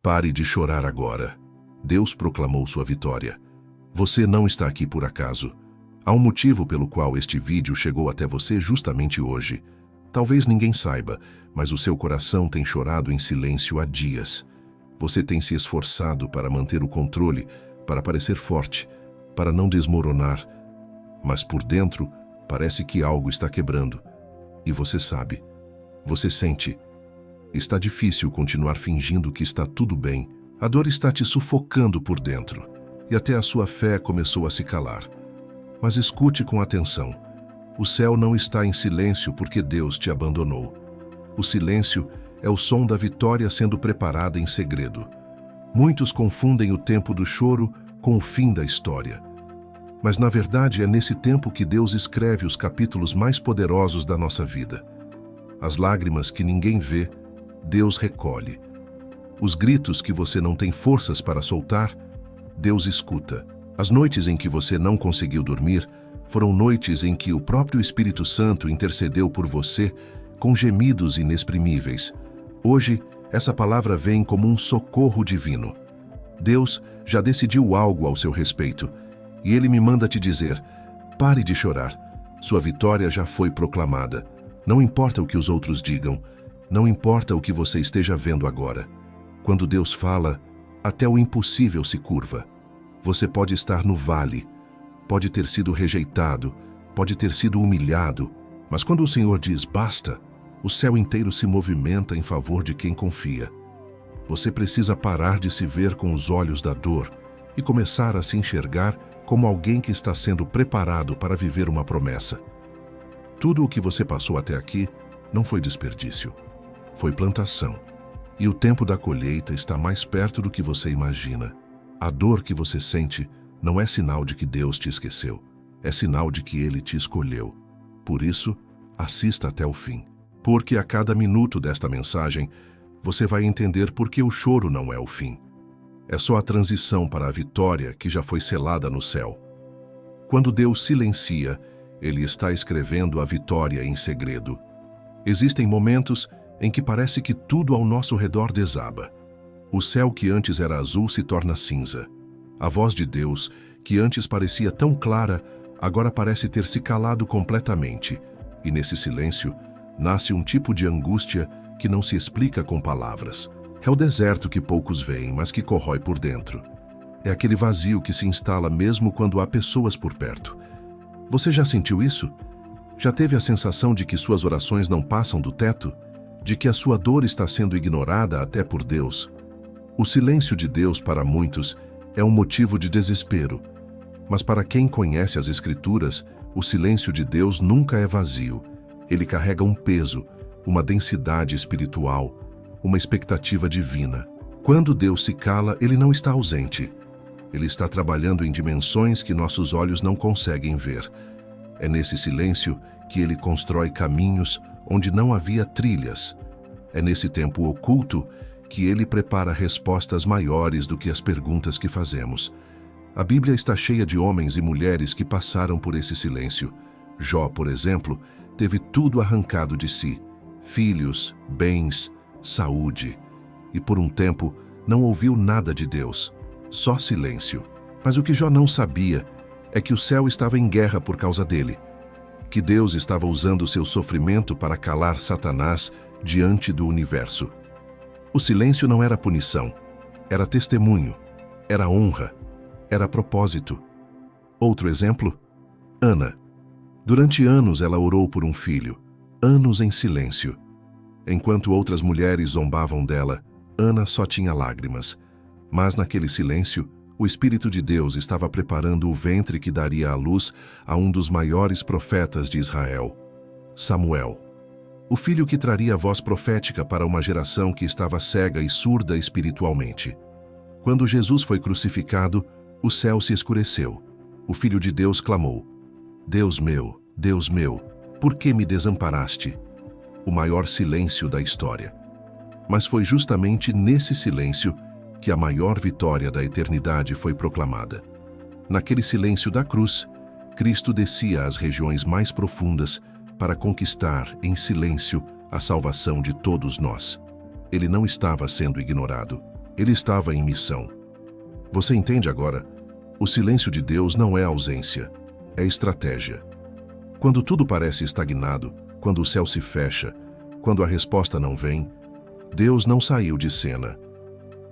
Pare de chorar agora. Deus proclamou sua vitória. Você não está aqui por acaso. Há um motivo pelo qual este vídeo chegou até você justamente hoje. Talvez ninguém saiba, mas o seu coração tem chorado em silêncio há dias. Você tem se esforçado para manter o controle, para parecer forte, para não desmoronar. Mas por dentro, parece que algo está quebrando. E você sabe. Você sente. Está difícil continuar fingindo que está tudo bem. A dor está te sufocando por dentro. E até a sua fé começou a se calar. Mas escute com atenção. O céu não está em silêncio porque Deus te abandonou. O silêncio é o som da vitória sendo preparada em segredo. Muitos confundem o tempo do choro com o fim da história. Mas na verdade é nesse tempo que Deus escreve os capítulos mais poderosos da nossa vida. As lágrimas que ninguém vê, Deus recolhe. Os gritos que você não tem forças para soltar, Deus escuta. As noites em que você não conseguiu dormir foram noites em que o próprio Espírito Santo intercedeu por você com gemidos inexprimíveis. Hoje, essa palavra vem como um socorro divino. Deus já decidiu algo ao seu respeito, e Ele me manda te dizer: pare de chorar. Sua vitória já foi proclamada. Não importa o que os outros digam, não importa o que você esteja vendo agora. Quando Deus fala, até o impossível se curva. Você pode estar no vale, pode ter sido rejeitado, pode ter sido humilhado, mas quando o Senhor diz basta, o céu inteiro se movimenta em favor de quem confia. Você precisa parar de se ver com os olhos da dor e começar a se enxergar como alguém que está sendo preparado para viver uma promessa. Tudo o que você passou até aqui não foi desperdício, foi plantação. E o tempo da colheita está mais perto do que você imagina. A dor que você sente não é sinal de que Deus te esqueceu, é sinal de que Ele te escolheu. Por isso, assista até o fim. Porque a cada minuto desta mensagem, você vai entender por que o choro não é o fim. É só a transição para a vitória que já foi selada no céu. Quando Deus silencia, Ele está escrevendo a vitória em segredo. Existem momentos em que parece que tudo ao nosso redor desaba. O céu que antes era azul se torna cinza. A voz de Deus, que antes parecia tão clara, agora parece ter se calado completamente. E nesse silêncio, nasce um tipo de angústia que não se explica com palavras. É o deserto que poucos veem, mas que corrói por dentro. É aquele vazio que se instala mesmo quando há pessoas por perto. Você já sentiu isso? Já teve a sensação de que suas orações não passam do teto? De que a sua dor está sendo ignorada até por Deus? O silêncio de Deus para muitos é um motivo de desespero. Mas para quem conhece as Escrituras, o silêncio de Deus nunca é vazio. Ele carrega um peso, uma densidade espiritual, uma expectativa divina. Quando Deus se cala, Ele não está ausente. Ele está trabalhando em dimensões que nossos olhos não conseguem ver. É nesse silêncio que Ele constrói caminhos onde não havia trilhas. É nesse tempo oculto que Ele prepara respostas maiores do que as perguntas que fazemos. A Bíblia está cheia de homens e mulheres que passaram por esse silêncio. Jó, por exemplo, teve tudo arrancado de si: filhos, bens, saúde. E por um tempo não ouviu nada de Deus, só silêncio. Mas o que Jó não sabia é que o céu estava em guerra por causa dele, que Deus estava usando seu sofrimento para calar Satanás diante do universo. O silêncio não era punição, era testemunho, era honra, era propósito. Outro exemplo? Ana. Durante anos ela orou por um filho, anos em silêncio. Enquanto outras mulheres zombavam dela, Ana só tinha lágrimas. Mas naquele silêncio, o Espírito de Deus estava preparando o ventre que daria à luz a um dos maiores profetas de Israel, Samuel. O filho que traria a voz profética para uma geração que estava cega e surda espiritualmente. Quando Jesus foi crucificado, o céu se escureceu. O Filho de Deus clamou: Deus meu, por que me desamparaste? O maior silêncio da história. Mas foi justamente nesse silêncio que a maior vitória da eternidade foi proclamada. Naquele silêncio da cruz, Cristo descia às regiões mais profundas para conquistar, em silêncio, a salvação de todos nós. Ele não estava sendo ignorado. Ele estava em missão. Você entende agora? O silêncio de Deus não é ausência, é estratégia. Quando tudo parece estagnado, quando o céu se fecha, quando a resposta não vem, Deus não saiu de cena.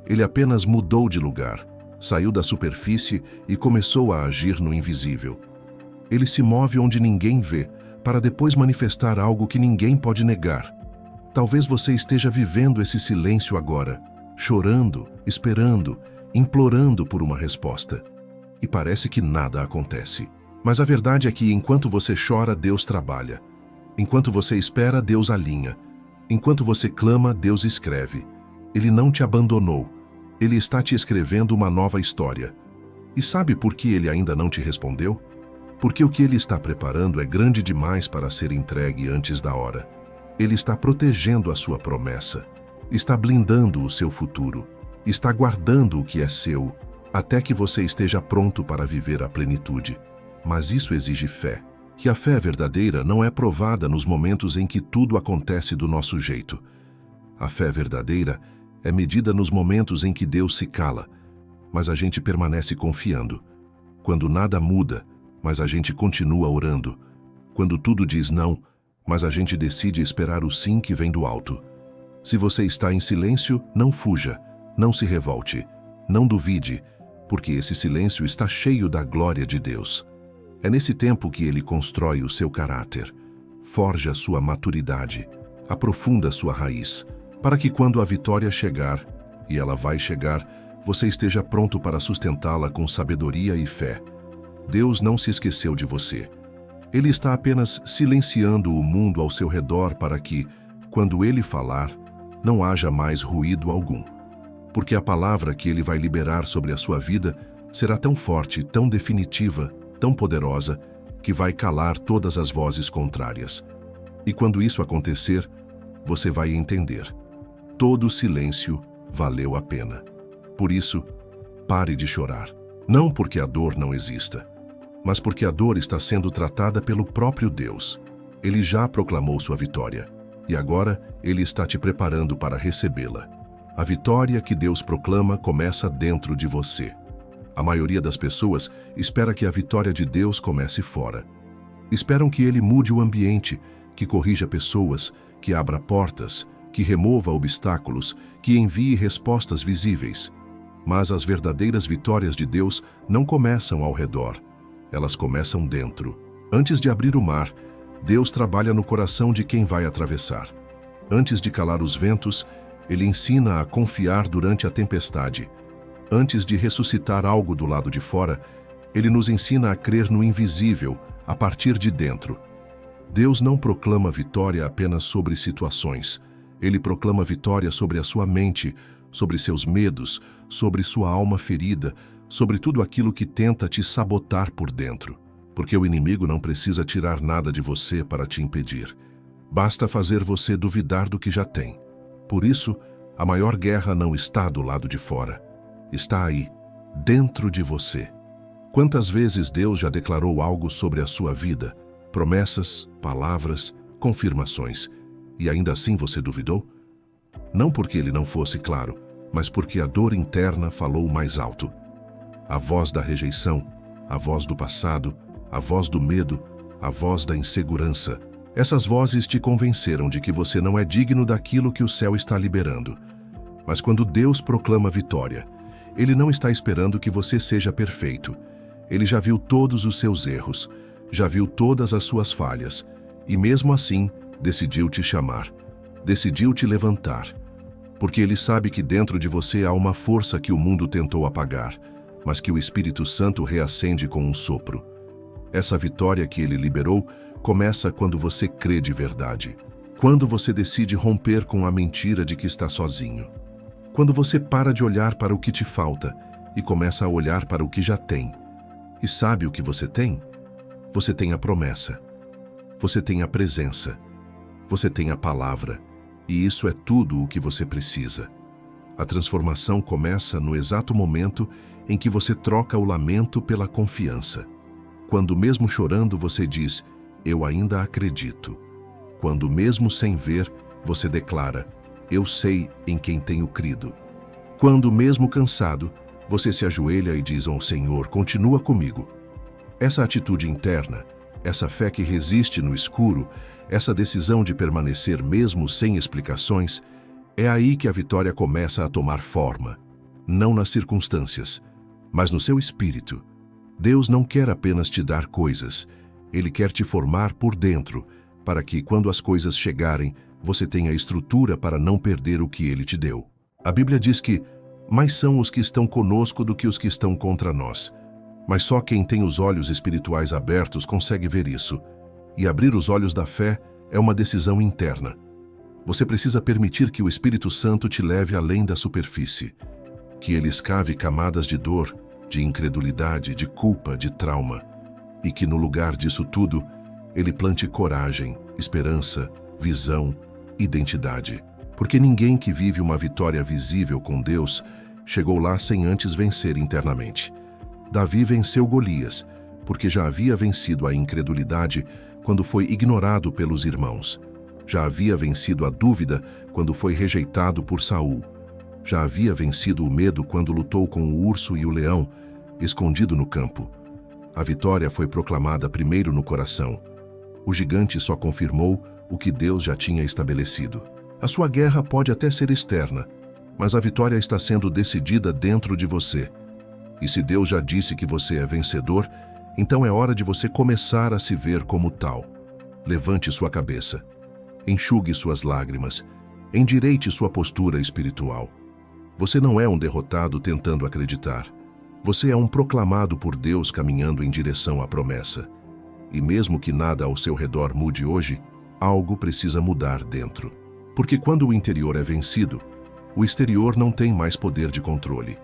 Ele apenas mudou de lugar, saiu da superfície e começou a agir no invisível. Ele se move onde ninguém vê, para depois manifestar algo que ninguém pode negar. Talvez você esteja vivendo esse silêncio agora, chorando, esperando, implorando por uma resposta. E parece que nada acontece. Mas a verdade é que enquanto você chora, Deus trabalha. Enquanto você espera, Deus alinha. Enquanto você clama, Deus escreve. Ele não te abandonou. Ele está te escrevendo uma nova história. E sabe por que ele ainda não te respondeu? Porque o que ele está preparando é grande demais para ser entregue antes da hora. Ele está protegendo a sua promessa. Está blindando o seu futuro. Está guardando o que é seu, até que você esteja pronto para viver a plenitude. Mas isso exige fé. E a fé verdadeira não é provada nos momentos em que tudo acontece do nosso jeito. A fé verdadeira é medida nos momentos em que Deus se cala, mas a gente permanece confiando. Quando nada muda, mas a gente continua orando. Quando tudo diz não, mas a gente decide esperar o sim que vem do alto. Se você está em silêncio, não fuja, não se revolte, não duvide, porque esse silêncio está cheio da glória de Deus. É nesse tempo que Ele constrói o seu caráter, forja sua maturidade, aprofunda sua raiz, para que quando a vitória chegar, e ela vai chegar, você esteja pronto para sustentá-la com sabedoria e fé. Deus não se esqueceu de você. Ele está apenas silenciando o mundo ao seu redor para que, quando Ele falar, não haja mais ruído algum. Porque a palavra que Ele vai liberar sobre a sua vida será tão forte, tão definitiva, tão poderosa, que vai calar todas as vozes contrárias. E quando isso acontecer, você vai entender. Todo silêncio valeu a pena. Por isso, pare de chorar. Não porque a dor não exista, mas porque a dor está sendo tratada pelo próprio Deus. Ele já proclamou sua vitória, e agora Ele está te preparando para recebê-la. A vitória que Deus proclama começa dentro de você. A maioria das pessoas espera que a vitória de Deus comece fora. Esperam que Ele mude o ambiente, que corrija pessoas, que abra portas, que remova obstáculos, que envie respostas visíveis. Mas as verdadeiras vitórias de Deus não começam ao redor, elas começam dentro. Antes de abrir o mar, Deus trabalha no coração de quem vai atravessar. Antes de calar os ventos, Ele ensina a confiar durante a tempestade. Antes de ressuscitar algo do lado de fora, Ele nos ensina a crer no invisível, a partir de dentro. Deus não proclama vitória apenas sobre situações. Ele proclama vitória sobre a sua mente, sobre seus medos, sobre sua alma ferida, sobre tudo aquilo que tenta te sabotar por dentro. Porque o inimigo não precisa tirar nada de você para te impedir. Basta fazer você duvidar do que já tem. Por isso, a maior guerra não está do lado de fora. Está aí, dentro de você. Quantas vezes Deus já declarou algo sobre a sua vida? Promessas, palavras, confirmações. E ainda assim você duvidou? Não porque Ele não fosse claro, mas porque a dor interna falou mais alto. A voz da rejeição, a voz do passado, a voz do medo, a voz da insegurança. Essas vozes te convenceram de que você não é digno daquilo que o céu está liberando. Mas quando Deus proclama vitória, Ele não está esperando que você seja perfeito. Ele já viu todos os seus erros, já viu todas as suas falhas, e mesmo assim, decidiu te chamar, decidiu te levantar. Porque Ele sabe que dentro de você há uma força que o mundo tentou apagar, mas que o Espírito Santo reacende com um sopro. Essa vitória que Ele liberou começa quando você crê de verdade. Quando você decide romper com a mentira de que está sozinho. Quando você para de olhar para o que te falta e começa a olhar para o que já tem. E sabe o que você tem? Você tem a promessa. Você tem a presença. Você tem a palavra. E isso é tudo o que você precisa. A transformação começa no exato momento em que você troca o lamento pela confiança. Quando mesmo chorando você diz, eu ainda acredito. Quando mesmo sem ver, você declara, eu sei em quem tenho crido. Quando, mesmo cansado, você se ajoelha e diz ao Senhor, continua comigo. Essa atitude interna, essa fé que resiste no escuro, essa decisão de permanecer mesmo sem explicações, é aí que a vitória começa a tomar forma. Não nas circunstâncias, mas no seu espírito. Deus não quer apenas te dar coisas, Ele quer te formar por dentro, para que, quando as coisas chegarem, você tenha estrutura para não perder o que Ele te deu. A Bíblia diz que mais são os que estão conosco do que os que estão contra nós. Mas só quem tem os olhos espirituais abertos consegue ver isso. E abrir os olhos da fé é uma decisão interna. Você precisa permitir que o Espírito Santo te leve além da superfície. Que ele escave camadas de dor, de incredulidade, de culpa, de trauma. E que no lugar disso tudo, ele plante coragem, esperança, visão, identidade. Porque ninguém que vive uma vitória visível com Deus chegou lá sem antes vencer internamente. Davi venceu Golias, porque já havia vencido a incredulidade quando foi ignorado pelos irmãos. Já havia vencido a dúvida quando foi rejeitado por Saul. Já havia vencido o medo quando lutou com o urso e o leão, escondido no campo. A vitória foi proclamada primeiro no coração. O gigante só confirmou o que Deus já tinha estabelecido. A sua guerra pode até ser externa, mas a vitória está sendo decidida dentro de você. E se Deus já disse que você é vencedor, então é hora de você começar a se ver como tal. Levante sua cabeça, enxugue suas lágrimas, endireite sua postura espiritual. Você não é um derrotado tentando acreditar. Você é um proclamado por Deus caminhando em direção à promessa. E mesmo que nada ao seu redor mude hoje, algo precisa mudar dentro. Porque quando o interior é vencido, o exterior não tem mais poder de controle.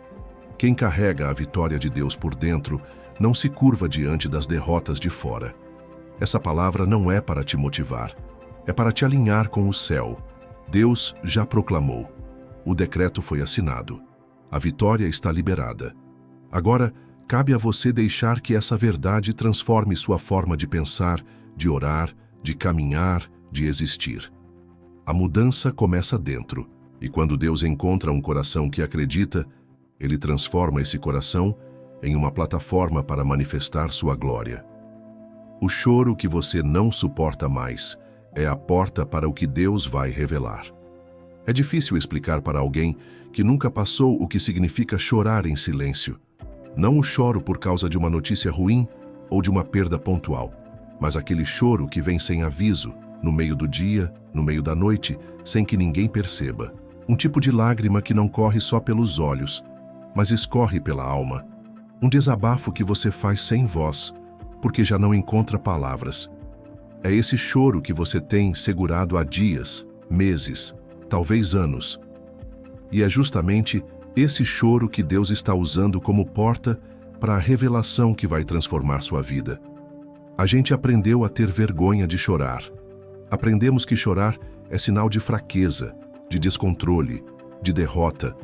Quem carrega a vitória de Deus por dentro não se curva diante das derrotas de fora. Essa palavra não é para te motivar, é para te alinhar com o céu. Deus já proclamou. O decreto foi assinado. A vitória está liberada. Agora, cabe a você deixar que essa verdade transforme sua forma de pensar, de orar, de caminhar, de existir. A mudança começa dentro, e quando Deus encontra um coração que acredita, Ele transforma esse coração em uma plataforma para manifestar sua glória. O choro que você não suporta mais é a porta para o que Deus vai revelar. É difícil explicar para alguém que nunca passou o que significa chorar em silêncio. Não o choro por causa de uma notícia ruim ou de uma perda pontual, mas aquele choro que vem sem aviso, no meio do dia, no meio da noite, sem que ninguém perceba. Um tipo de lágrima que não corre só pelos olhos, mas escorre pela alma. Um desabafo que você faz sem voz, porque já não encontra palavras. É esse choro que você tem segurado há dias, meses, talvez anos. E é justamente esse choro que Deus está usando como porta para a revelação que vai transformar sua vida. A gente aprendeu a ter vergonha de chorar. Aprendemos que chorar é sinal de fraqueza, de descontrole, de derrota.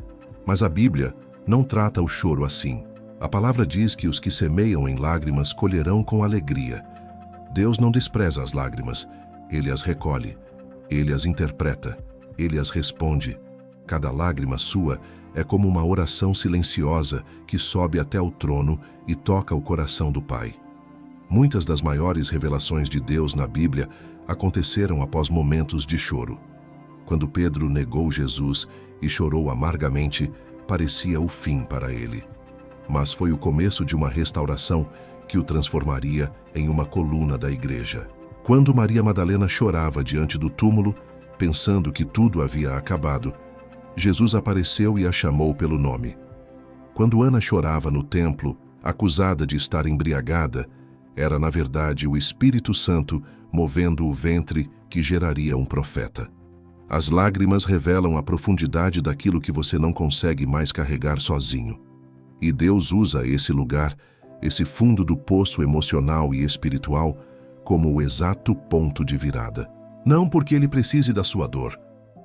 Mas a Bíblia não trata o choro assim. A palavra diz que os que semeiam em lágrimas colherão com alegria. Deus não despreza as lágrimas, Ele as recolhe, Ele as interpreta, Ele as responde. Cada lágrima sua é como uma oração silenciosa que sobe até o trono e toca o coração do Pai. Muitas das maiores revelações de Deus na Bíblia aconteceram após momentos de choro. Quando Pedro negou Jesus e chorou amargamente, parecia o fim para ele. Mas foi o começo de uma restauração que o transformaria em uma coluna da igreja. Quando Maria Madalena chorava diante do túmulo, pensando que tudo havia acabado, Jesus apareceu e a chamou pelo nome. Quando Ana chorava no templo, acusada de estar embriagada, era na verdade o Espírito Santo movendo o ventre que geraria um profeta. As lágrimas revelam a profundidade daquilo que você não consegue mais carregar sozinho. E Deus usa esse lugar, esse fundo do poço emocional e espiritual, como o exato ponto de virada. Não porque Ele precise da sua dor,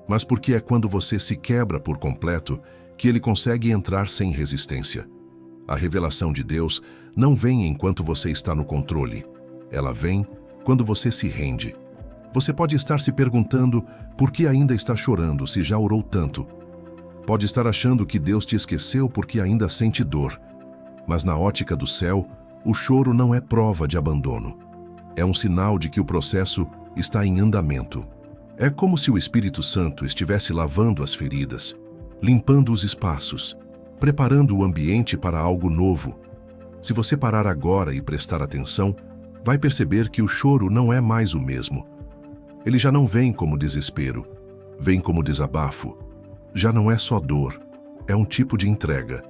mas porque é quando você se quebra por completo que Ele consegue entrar sem resistência. A revelação de Deus não vem enquanto você está no controle. Ela vem quando você se rende. Você pode estar se perguntando por que ainda está chorando se já orou tanto. Pode estar achando que Deus te esqueceu porque ainda sente dor. Mas na ótica do céu, o choro não é prova de abandono. É um sinal de que o processo está em andamento. É como se o Espírito Santo estivesse lavando as feridas, limpando os espaços, preparando o ambiente para algo novo. Se você parar agora e prestar atenção, vai perceber que o choro não é mais o mesmo. Ele já não vem como desespero, vem como desabafo. Já não é só dor, é um tipo de entrega.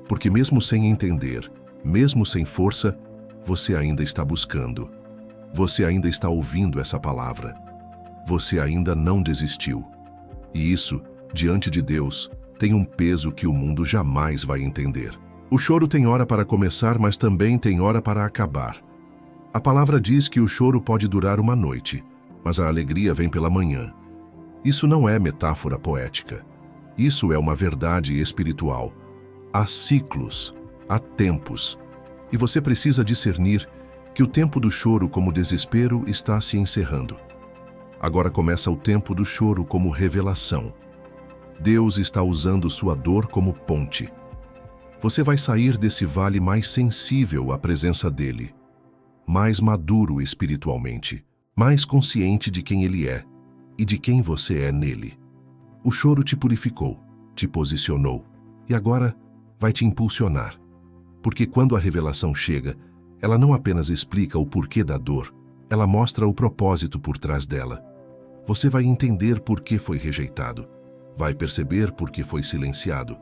Porque mesmo sem entender, mesmo sem força, você ainda está buscando. Você ainda está ouvindo essa palavra. Você ainda não desistiu. E isso, diante de Deus, tem um peso que o mundo jamais vai entender. O choro tem hora para começar, mas também tem hora para acabar. A palavra diz que o choro pode durar uma noite, mas a alegria vem pela manhã. Isso não é metáfora poética. Isso é uma verdade espiritual. Há ciclos, há tempos, e você precisa discernir que o tempo do choro como desespero está se encerrando. Agora começa o tempo do choro como revelação. Deus está usando sua dor como ponte. Você vai sair desse vale mais sensível à presença dele, mais maduro espiritualmente, mais consciente de quem ele é e de quem você é nele. O choro te purificou, te posicionou e agora vai te impulsionar. Porque quando a revelação chega, ela não apenas explica o porquê da dor, ela mostra o propósito por trás dela. Você vai entender por que foi rejeitado, vai perceber por que foi silenciado,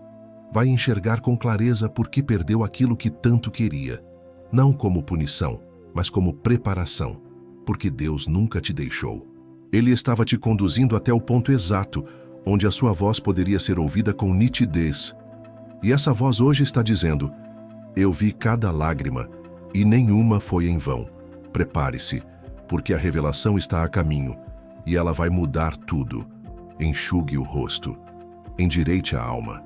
vai enxergar com clareza por que perdeu aquilo que tanto queria, não como punição, mas como preparação, porque Deus nunca te deixou. Ele estava te conduzindo até o ponto exato, onde a sua voz poderia ser ouvida com nitidez. E essa voz hoje está dizendo: eu vi cada lágrima, e nenhuma foi em vão. Prepare-se, porque a revelação está a caminho, e ela vai mudar tudo. Enxugue o rosto, endireite a alma.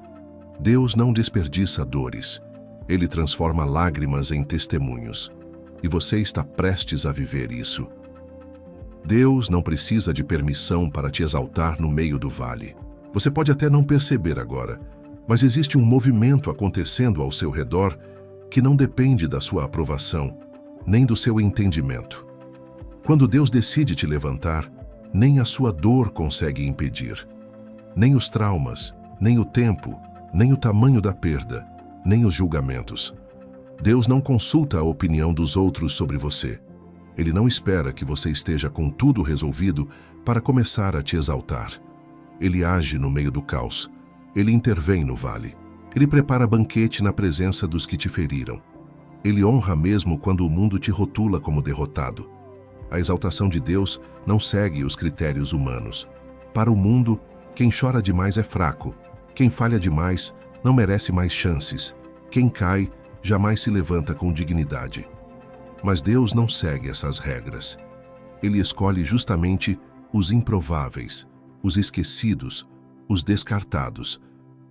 Deus não desperdiça dores. Ele transforma lágrimas em testemunhos. E você está prestes a viver isso. Deus não precisa de permissão para te exaltar no meio do vale. Você pode até não perceber agora, mas existe um movimento acontecendo ao seu redor que não depende da sua aprovação, nem do seu entendimento. Quando Deus decide te levantar, nem a sua dor consegue impedir. Nem os traumas, nem o tempo, nem o tamanho da perda, nem os julgamentos. Deus não consulta a opinião dos outros sobre você. Ele não espera que você esteja com tudo resolvido para começar a te exaltar. Ele age no meio do caos. Ele intervém no vale. Ele prepara banquete na presença dos que te feriram. Ele honra mesmo quando o mundo te rotula como derrotado. A exaltação de Deus não segue os critérios humanos. Para o mundo, quem chora demais é fraco. Quem falha demais não merece mais chances. Quem cai jamais se levanta com dignidade. Mas Deus não segue essas regras. Ele escolhe justamente os improváveis, os esquecidos, os descartados,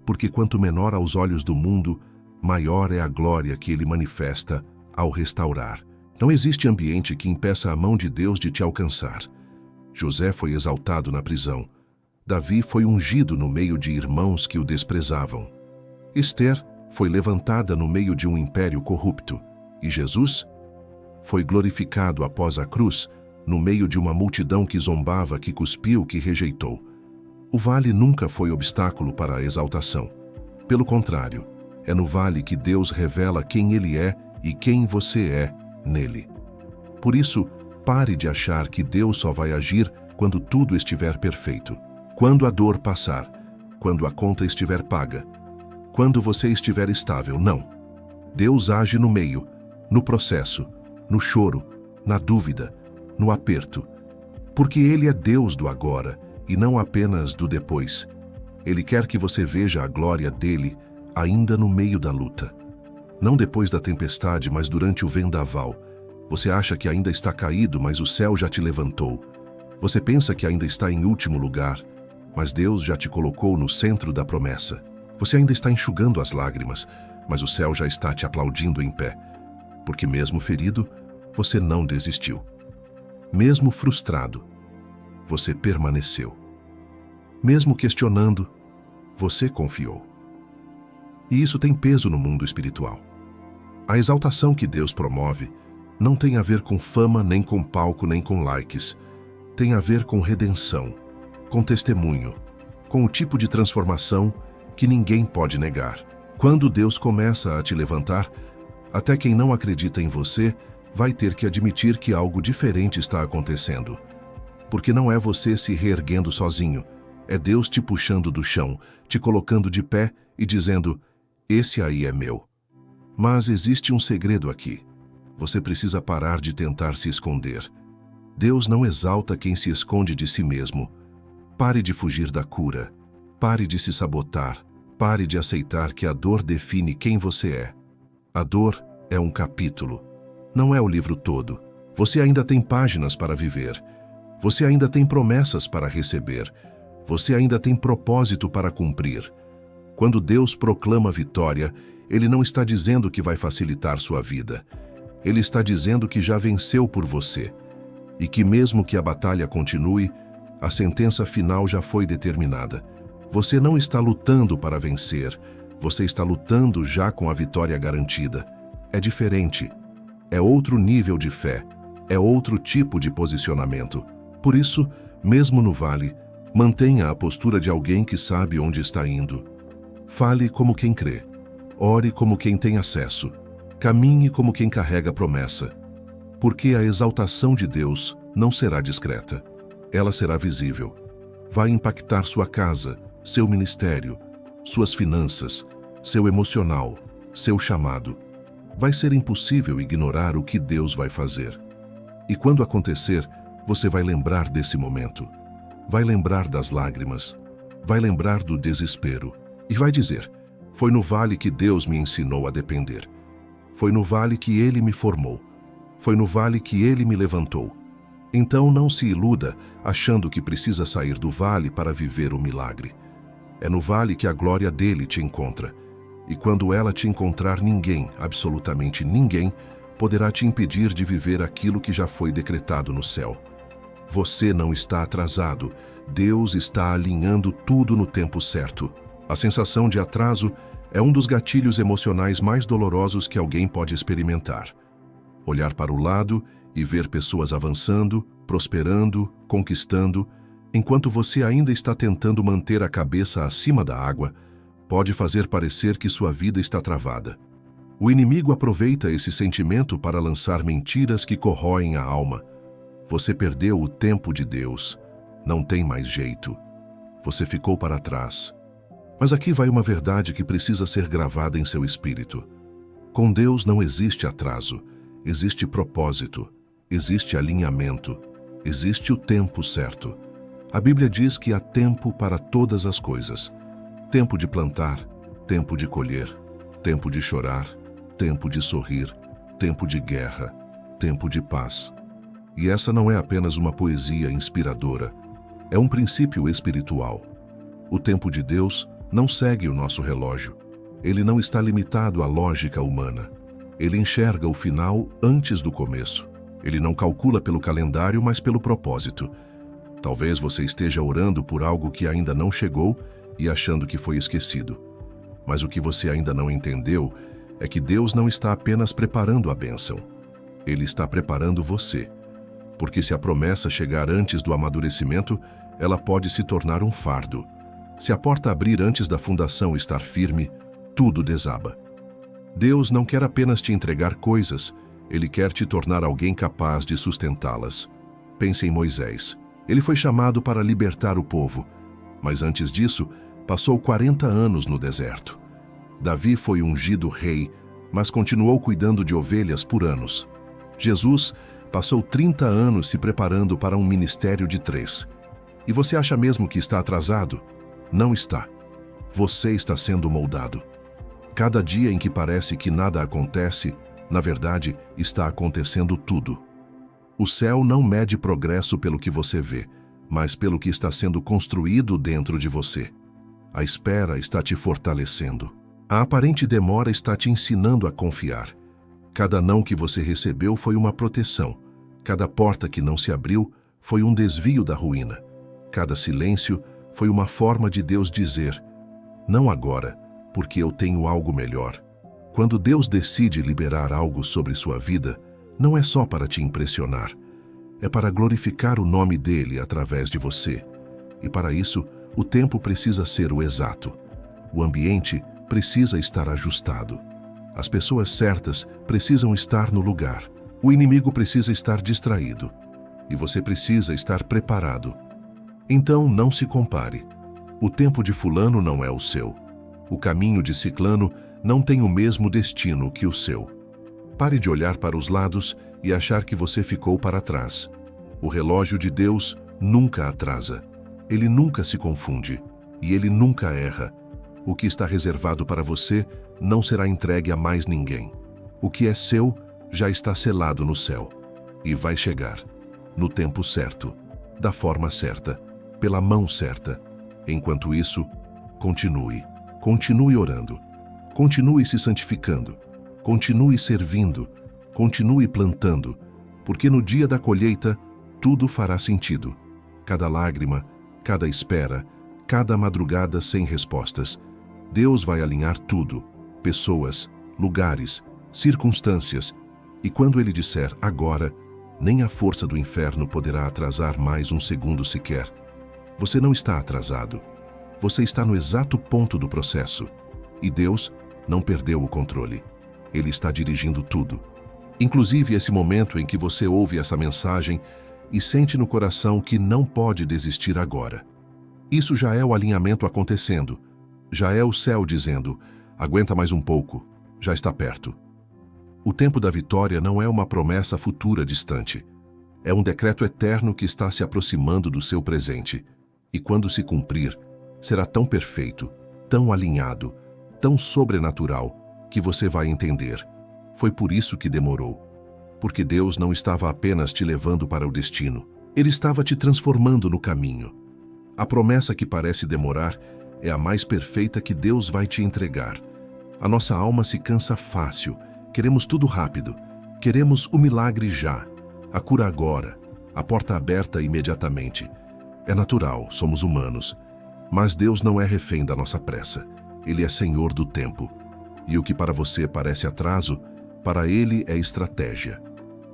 porque quanto menor aos olhos do mundo, maior é a glória que ele manifesta ao restaurar. Não existe ambiente que impeça a mão de Deus de te alcançar. José foi exaltado na prisão. Davi foi ungido no meio de irmãos que o desprezavam. Esther foi levantada no meio de um império corrupto. E Jesus foi glorificado após a cruz, no meio de uma multidão que zombava, que cuspiu, que rejeitou. O vale nunca foi obstáculo para a exaltação. Pelo contrário, é no vale que Deus revela quem Ele é e quem você é nele. Por isso, pare de achar que Deus só vai agir quando tudo estiver perfeito. Quando a dor passar, quando a conta estiver paga, quando você estiver estável, não. Deus age no meio, no processo, no choro, na dúvida, no aperto. Porque Ele é Deus do agora e não apenas do depois. Ele quer que você veja a glória dele ainda no meio da luta. Não depois da tempestade, mas durante o vendaval. Você acha que ainda está caído, mas o céu já te levantou. Você pensa que ainda está em último lugar, mas Deus já te colocou no centro da promessa. Você ainda está enxugando as lágrimas, mas o céu já está te aplaudindo em pé. Porque mesmo ferido, você não desistiu. Mesmo frustrado, você permaneceu. Mesmo questionando, Você confiou. E isso tem peso no mundo espiritual. A exaltação que Deus promove não tem a ver com fama, nem com palco, nem com likes. Tem a ver com redenção, com testemunho, com o tipo de transformação que ninguém pode negar. Quando Deus começa a te levantar, até quem não acredita em você vai ter que admitir que algo diferente está acontecendo. Porque não é você se reerguendo sozinho, é Deus te puxando do chão, te colocando de pé e dizendo: esse aí é meu. Mas existe um segredo aqui. Você precisa parar de tentar se esconder. Deus não exalta quem se esconde de si mesmo. Pare de fugir da cura. Pare de se sabotar. Pare de aceitar que a dor define quem você é. A dor é um capítulo. Não é o livro todo. Você ainda tem páginas para viver. Você ainda tem promessas para receber. Você ainda tem propósito para cumprir. Quando Deus proclama vitória, Ele não está dizendo que vai facilitar sua vida. Ele está dizendo que já venceu por você. E que mesmo que a batalha continue, a sentença final já foi determinada. Você não está lutando para vencer. Você está lutando já com a vitória garantida. É diferente. É outro nível de fé. É outro tipo de posicionamento. Por isso, mesmo no vale, mantenha a postura de alguém que sabe onde está indo. Fale como quem crê. Ore como quem tem acesso. Caminhe como quem carrega a promessa. Porque a exaltação de Deus não será discreta. Ela será visível. Vai impactar sua casa, seu ministério, suas finanças, seu emocional, seu chamado. Vai ser impossível ignorar o que Deus vai fazer. E quando acontecer, você vai lembrar desse momento. Vai lembrar das lágrimas. Vai lembrar do desespero. E vai dizer: foi no vale que Deus me ensinou a depender. Foi no vale que Ele me formou. Foi no vale que Ele me levantou. Então não se iluda achando que precisa sair do vale para viver o milagre. É no vale que a glória dele te encontra. E quando ela te encontrar, ninguém, absolutamente ninguém, poderá te impedir de viver aquilo que já foi decretado no céu. Você não está atrasado. Deus está alinhando tudo no tempo certo. A sensação de atraso é um dos gatilhos emocionais mais dolorosos que alguém pode experimentar. Olhar para o lado e ver pessoas avançando, prosperando, conquistando, enquanto você ainda está tentando manter a cabeça acima da água, pode fazer parecer que sua vida está travada. O inimigo aproveita esse sentimento para lançar mentiras que corroem a alma. Você perdeu o tempo de Deus. Não tem mais jeito. Você ficou para trás. Mas aqui vai uma verdade que precisa ser gravada em seu espírito. Com Deus não existe atraso. Existe propósito. Existe alinhamento. Existe o tempo certo. A Bíblia diz que há tempo para todas as coisas. Tempo de plantar, tempo de colher, tempo de chorar, tempo de sorrir, tempo de guerra, tempo de paz. E essa não é apenas uma poesia inspiradora, é um princípio espiritual. O tempo de Deus não segue o nosso relógio. Ele não está limitado à lógica humana. Ele enxerga o final antes do começo. Ele não calcula pelo calendário, mas pelo propósito. Talvez você esteja orando por algo que ainda não chegou e achando que foi esquecido. Mas o que você ainda não entendeu é que Deus não está apenas preparando a bênção. Ele está preparando você. Porque se a promessa chegar antes do amadurecimento, ela pode se tornar um fardo. Se a porta abrir antes da fundação estar firme, tudo desaba. Deus não quer apenas te entregar coisas, Ele quer te tornar alguém capaz de sustentá-las. Pense em Moisés. Ele foi chamado para libertar o povo, mas antes disso, passou 40 anos no deserto. Davi foi ungido rei, mas continuou cuidando de ovelhas por anos. Jesus passou 30 anos se preparando para um ministério de 3. E você acha mesmo que está atrasado? Não está. Você está sendo moldado. Cada dia em que parece que nada acontece, na verdade, está acontecendo tudo. O céu não mede progresso pelo que você vê, mas pelo que está sendo construído dentro de você. A espera está te fortalecendo. A aparente demora está te ensinando a confiar. Cada não que você recebeu foi uma proteção. Cada porta que não se abriu foi um desvio da ruína. Cada silêncio foi uma forma de Deus dizer: Não agora, porque eu tenho algo melhor. Quando Deus decide liberar algo sobre sua vida, não é só para te impressionar. É para glorificar o nome dele através de você. E para isso, o tempo precisa ser o exato. O ambiente precisa estar ajustado. As pessoas certas precisam estar no lugar. O inimigo precisa estar distraído. E você precisa estar preparado. Então não se compare. O tempo de fulano não é o seu. O caminho de ciclano não tem o mesmo destino que o seu. Pare de olhar para os lados e achar que você ficou para trás. O relógio de Deus nunca atrasa. Ele nunca se confunde. E ele nunca erra. O que está reservado para você não será entregue a mais ninguém. O que é seu já está selado no céu. E vai chegar. No tempo certo. Da forma certa. Pela mão certa. Enquanto isso, continue. Continue orando. Continue se santificando. Continue servindo. Continue plantando. Porque no dia da colheita, tudo fará sentido. Cada lágrima, cada espera, cada madrugada sem respostas. Deus vai alinhar tudo. Pessoas, lugares, circunstâncias. E quando Ele disser agora, nem a força do inferno poderá atrasar mais um segundo sequer. Você não está atrasado. Você está no exato ponto do processo. E Deus não perdeu o controle. Ele está dirigindo tudo. Inclusive esse momento em que você ouve essa mensagem e sente no coração que não pode desistir agora. Isso já é o alinhamento acontecendo. Já é o céu dizendo, aguenta mais um pouco, já está perto. O tempo da vitória não é uma promessa futura distante. É um decreto eterno que está se aproximando do seu presente. E quando se cumprir, será tão perfeito, tão alinhado, tão sobrenatural, que você vai entender. Foi por isso que demorou. Porque Deus não estava apenas te levando para o destino. Ele estava te transformando no caminho. A promessa que parece demorar é a mais perfeita que Deus vai te entregar. A nossa alma se cansa fácil. Queremos tudo rápido. Queremos o milagre já. A cura agora. A porta aberta imediatamente. É natural, somos humanos. Mas Deus não é refém da nossa pressa. Ele é Senhor do tempo. E o que para você parece atraso, para Ele é estratégia.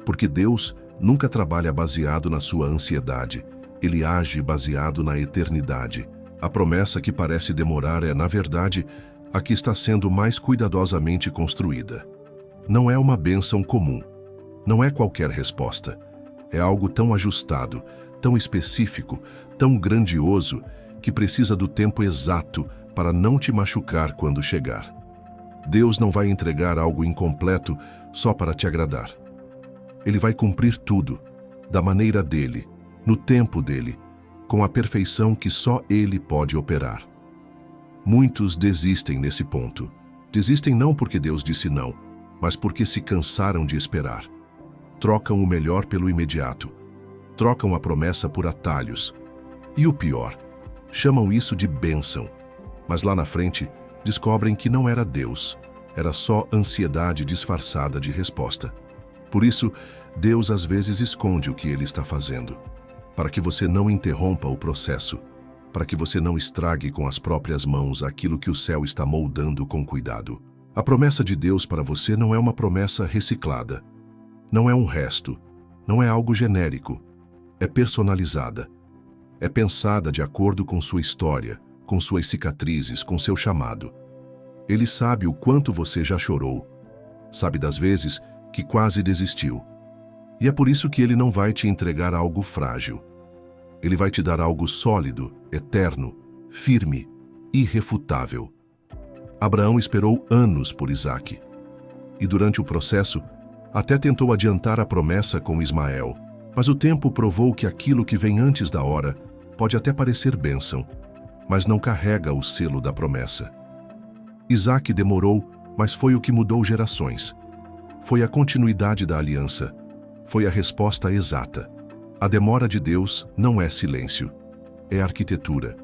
Porque Deus nunca trabalha baseado na sua ansiedade. Ele age baseado na eternidade. A promessa que parece demorar é, na verdade, a que está sendo mais cuidadosamente construída. Não é uma bênção comum. Não é qualquer resposta. É algo tão ajustado, tão específico, tão grandioso, que precisa do tempo exato para não te machucar quando chegar. Deus não vai entregar algo incompleto só para te agradar. Ele vai cumprir tudo, da maneira dele, no tempo dele, com a perfeição que só ele pode operar. Muitos desistem nesse ponto. Desistem não porque Deus disse não, mas porque se cansaram de esperar. Trocam o melhor pelo imediato. Trocam a promessa por atalhos. E o pior, chamam isso de bênção. Mas lá na frente, descobrem que não era Deus. Era só ansiedade disfarçada de resposta. Por isso, Deus às vezes esconde o que Ele está fazendo. Para que você não interrompa o processo. Para que você não estrague com as próprias mãos aquilo que o céu está moldando com cuidado. A promessa de Deus para você não é uma promessa reciclada. Não é um resto. Não é algo genérico. É personalizada. É pensada de acordo com sua história, com suas cicatrizes, com seu chamado. Ele sabe o quanto você já chorou. Sabe das vezes que quase desistiu. E é por isso que Ele não vai te entregar algo frágil. Ele vai te dar algo sólido, eterno, firme, irrefutável. Abraão esperou anos por Isaque. E durante o processo, até tentou adiantar a promessa com Ismael. Mas o tempo provou que aquilo que vem antes da hora pode até parecer bênção, mas não carrega o selo da promessa. Isaque demorou, mas foi o que mudou gerações. Foi a continuidade da aliança. Foi a resposta exata. A demora de Deus não é silêncio, é arquitetura.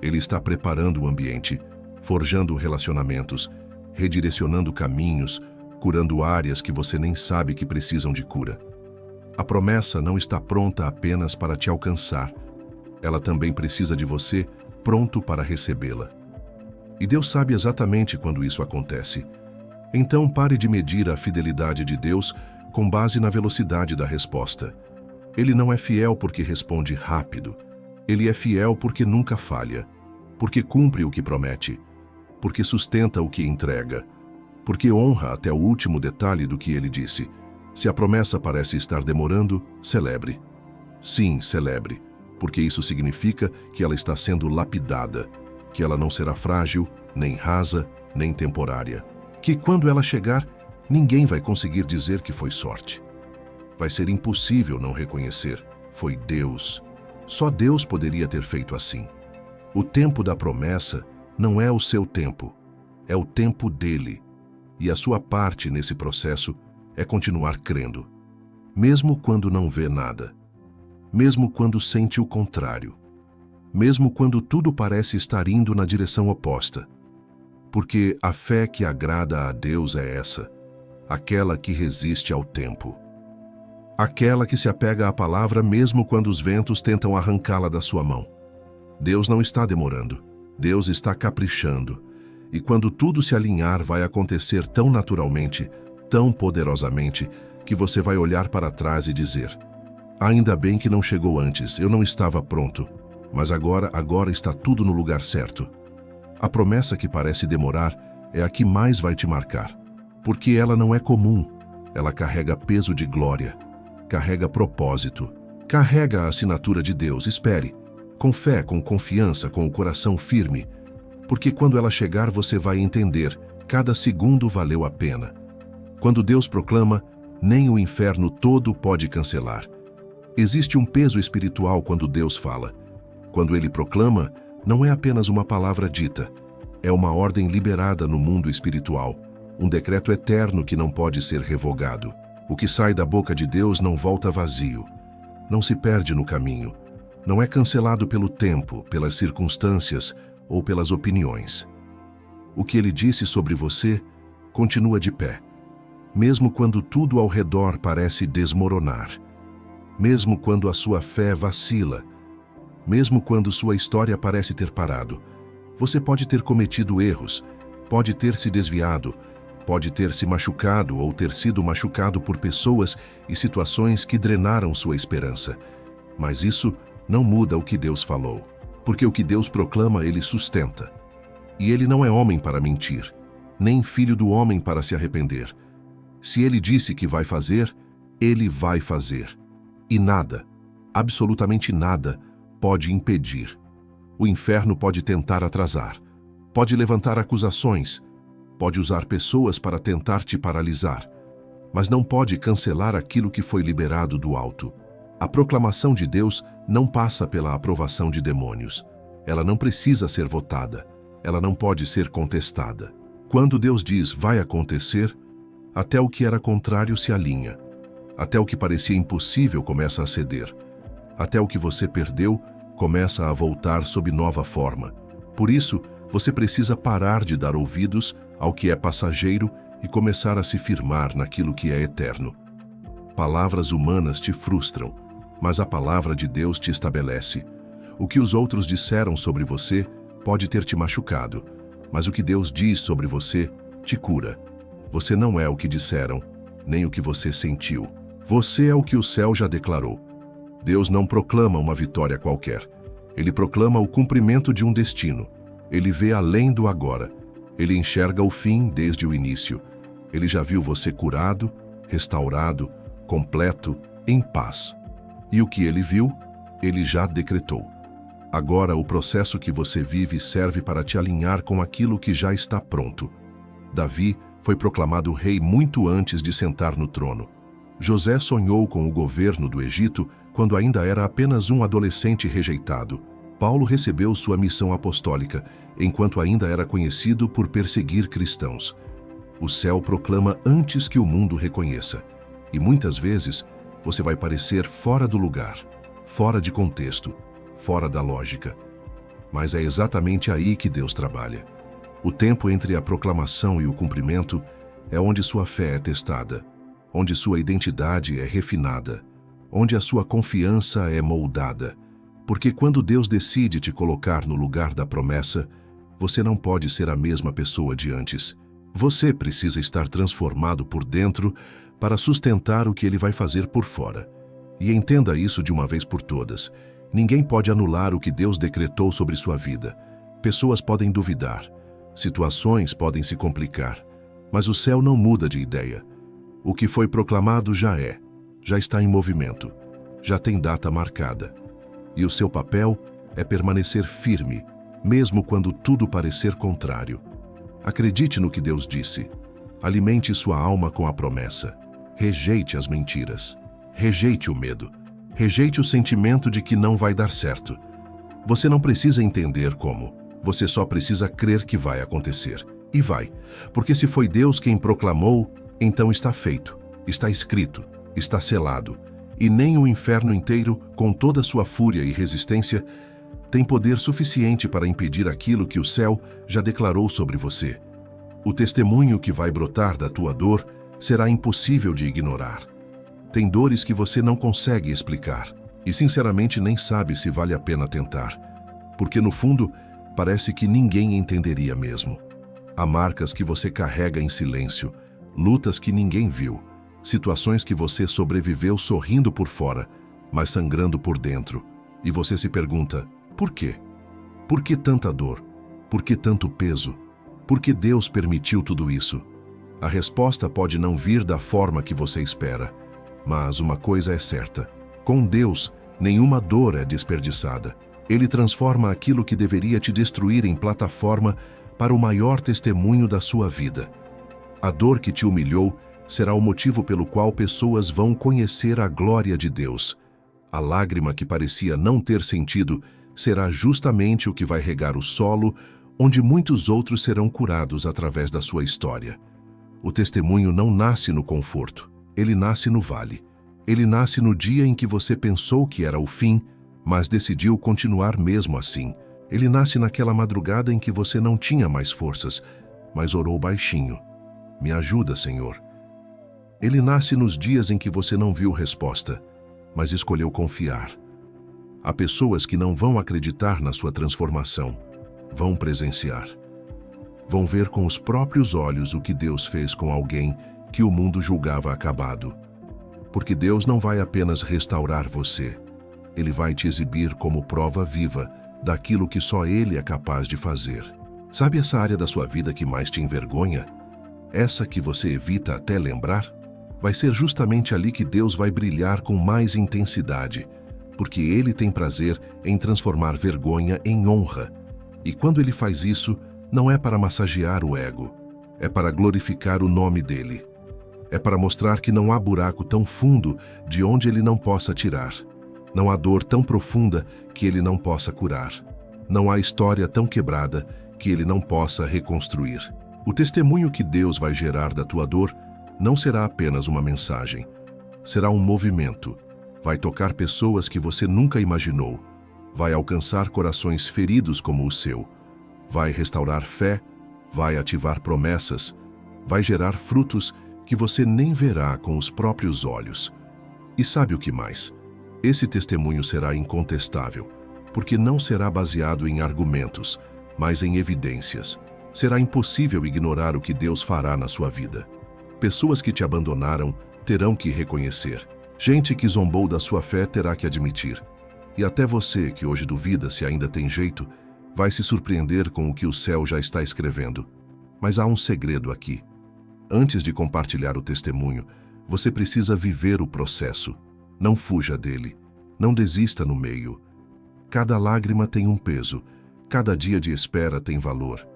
Ele está preparando o ambiente, forjando relacionamentos, redirecionando caminhos, curando áreas que você nem sabe que precisam de cura. A promessa não está pronta apenas para te alcançar. Ela também precisa de você pronto para recebê-la. E Deus sabe exatamente quando isso acontece. Então pare de medir a fidelidade de Deus com base na velocidade da resposta. Ele não é fiel porque responde rápido. Ele é fiel porque nunca falha, porque cumpre o que promete, porque sustenta o que entrega, porque honra até o último detalhe do que ele disse. Se a promessa parece estar demorando, celebre. Sim, celebre, porque isso significa que ela está sendo lapidada, que ela não será frágil, nem rasa, nem temporária. Que quando ela chegar, ninguém vai conseguir dizer que foi sorte. Vai ser impossível não reconhecer. Foi Deus. Só Deus poderia ter feito assim. O tempo da promessa não é o seu tempo, é o tempo dele. E a sua parte nesse processo é continuar crendo, mesmo quando não vê nada, mesmo quando sente o contrário, mesmo quando tudo parece estar indo na direção oposta. Porque a fé que agrada a Deus é essa, aquela que resiste ao tempo. Aquela que se apega à palavra mesmo quando os ventos tentam arrancá-la da sua mão. Deus não está demorando, Deus está caprichando. E quando tudo se alinhar, vai acontecer tão naturalmente, tão poderosamente, que você vai olhar para trás e dizer: ainda bem que não chegou antes, eu não estava pronto, mas agora está tudo no lugar certo. A promessa que parece demorar é a que mais vai te marcar, porque ela não é comum, ela carrega peso de glória, carrega propósito, carrega a assinatura de Deus. Espere, com fé, com confiança, com o coração firme, porque quando ela chegar você vai entender, cada segundo valeu a pena. Quando Deus proclama, nem o inferno todo pode cancelar. Existe um peso espiritual quando Deus fala. Quando Ele proclama, não é apenas uma palavra dita, é uma ordem liberada no mundo espiritual, um decreto eterno que não pode ser revogado. O que sai da boca de Deus não volta vazio, não se perde no caminho, não é cancelado pelo tempo, pelas circunstâncias ou pelas opiniões. O que Ele disse sobre você continua de pé, mesmo quando tudo ao redor parece desmoronar, mesmo quando a sua fé vacila, mesmo quando sua história parece ter parado. Você pode ter cometido erros, pode ter se desviado, pode ter se machucado ou ter sido machucado por pessoas e situações que drenaram sua esperança. Mas isso não muda o que Deus falou, porque o que Deus proclama, Ele sustenta. E Ele não é homem para mentir, nem filho do homem para se arrepender. Se Ele disse que vai fazer, Ele vai fazer. E nada, absolutamente nada, pode impedir. O inferno pode tentar atrasar, pode levantar acusações, pode usar pessoas para tentar te paralisar, mas não pode cancelar aquilo que foi liberado do alto. A proclamação de Deus não passa pela aprovação de demônios. Ela não precisa ser votada, ela não pode ser contestada. Quando Deus diz vai acontecer, até o que era contrário se alinha, até o que parecia impossível começa a ceder, até o que você perdeu começa a voltar sob nova forma. Por isso, você precisa parar de dar ouvidos ao que é passageiro e começar a se firmar naquilo que é eterno. Palavras humanas te frustram, mas a palavra de Deus te estabelece. O que os outros disseram sobre você pode ter te machucado, mas o que Deus diz sobre você te cura. Você não é o que disseram, nem o que você sentiu. Você é o que o céu já declarou. Deus não proclama uma vitória qualquer. Ele proclama o cumprimento de um destino. Ele vê além do agora. Ele enxerga o fim desde o início. Ele já viu você curado, restaurado, completo, em paz. E o que ele viu, ele já decretou. Agora, o processo que você vive serve para te alinhar com aquilo que já está pronto. Davi foi proclamado rei muito antes de sentar no trono. José sonhou com o governo do Egito quando ainda era apenas um adolescente rejeitado. Paulo recebeu sua missão apostólica enquanto ainda era conhecido por perseguir cristãos. O céu proclama antes que o mundo reconheça. E muitas vezes você vai parecer fora do lugar, fora de contexto, fora da lógica. Mas é exatamente aí que Deus trabalha. O tempo entre a proclamação e o cumprimento é onde sua fé é testada, onde sua identidade é refinada, onde a sua confiança é moldada. Porque quando Deus decide te colocar no lugar da promessa, Você não pode ser a mesma pessoa de antes. Você precisa estar transformado por dentro para sustentar o que ele vai fazer por fora. E entenda isso de uma vez por todas. Ninguém pode anular o que Deus decretou sobre sua vida. Pessoas podem duvidar. Situações podem se complicar. Mas o céu não muda de ideia. O que foi proclamado já está em movimento, já tem data marcada. E o seu papel é permanecer firme, mesmo quando tudo parecer contrário. Acredite no que Deus disse. Alimente sua alma com a promessa. Rejeite as mentiras. Rejeite o medo. Rejeite o sentimento de que não vai dar certo. Você não precisa entender como. Você só precisa crer que vai acontecer. E vai. Porque se foi Deus quem proclamou, então está feito, está escrito, está selado. E nem o inferno inteiro, com toda sua fúria e resistência, tem poder suficiente para impedir aquilo que o céu já declarou sobre você. O testemunho que vai brotar da tua dor será impossível de ignorar. Tem dores que você não consegue explicar e, sinceramente, nem sabe se vale a pena tentar, porque, no fundo, parece que ninguém entenderia mesmo. Há marcas que você carrega em silêncio, lutas que ninguém viu, situações que você sobreviveu sorrindo por fora, mas sangrando por dentro. E você se pergunta, por quê? Por que tanta dor? Por que tanto peso? Por que Deus permitiu tudo isso? A resposta pode não vir da forma que você espera, mas uma coisa é certa: com Deus, nenhuma dor é desperdiçada. Ele transforma aquilo que deveria te destruir em plataforma para o maior testemunho da sua vida. A dor que te humilhou será o motivo pelo qual pessoas vão conhecer a glória de Deus. A lágrima que parecia não ter sentido será justamente o que vai regar o solo onde muitos outros serão curados através da sua história. O testemunho não nasce no conforto, ele nasce no vale. Ele nasce no dia em que você pensou que era o fim, mas decidiu continuar mesmo assim. Ele nasce naquela madrugada em que você não tinha mais forças, mas orou baixinho. Me ajuda, Senhor. Ele nasce nos dias em que você não viu resposta, mas escolheu confiar. Há pessoas que não vão acreditar na sua transformação, vão presenciar. Vão ver com os próprios olhos o que Deus fez com alguém que o mundo julgava acabado. Porque Deus não vai apenas restaurar você, Ele vai te exibir como prova viva daquilo que só Ele é capaz de fazer. Sabe essa área da sua vida que mais te envergonha? Essa que você evita até lembrar? Vai ser justamente ali que Deus vai brilhar com mais intensidade, porque Ele tem prazer em transformar vergonha em honra. E quando Ele faz isso, não é para massagear o ego, é para glorificar o nome dEle. É para mostrar que não há buraco tão fundo de onde Ele não possa tirar. Não há dor tão profunda que Ele não possa curar. Não há história tão quebrada que Ele não possa reconstruir. O testemunho que Deus vai gerar da tua dor não será apenas uma mensagem. Será um movimento. Vai tocar pessoas que você nunca imaginou. Vai alcançar corações feridos como o seu. Vai restaurar fé, vai ativar promessas, vai gerar frutos que você nem verá com os próprios olhos. E sabe o que mais? Esse testemunho será incontestável, porque não será baseado em argumentos, mas em evidências. Será impossível ignorar o que Deus fará na sua vida. Pessoas que te abandonaram terão que reconhecer. Gente que zombou da sua fé terá que admitir. E até você, que hoje duvida se ainda tem jeito, vai se surpreender com o que o céu já está escrevendo. Mas há um segredo aqui. Antes de compartilhar o testemunho, você precisa viver o processo. Não fuja dele. Não desista no meio. Cada lágrima tem um peso. Cada dia de espera tem valor.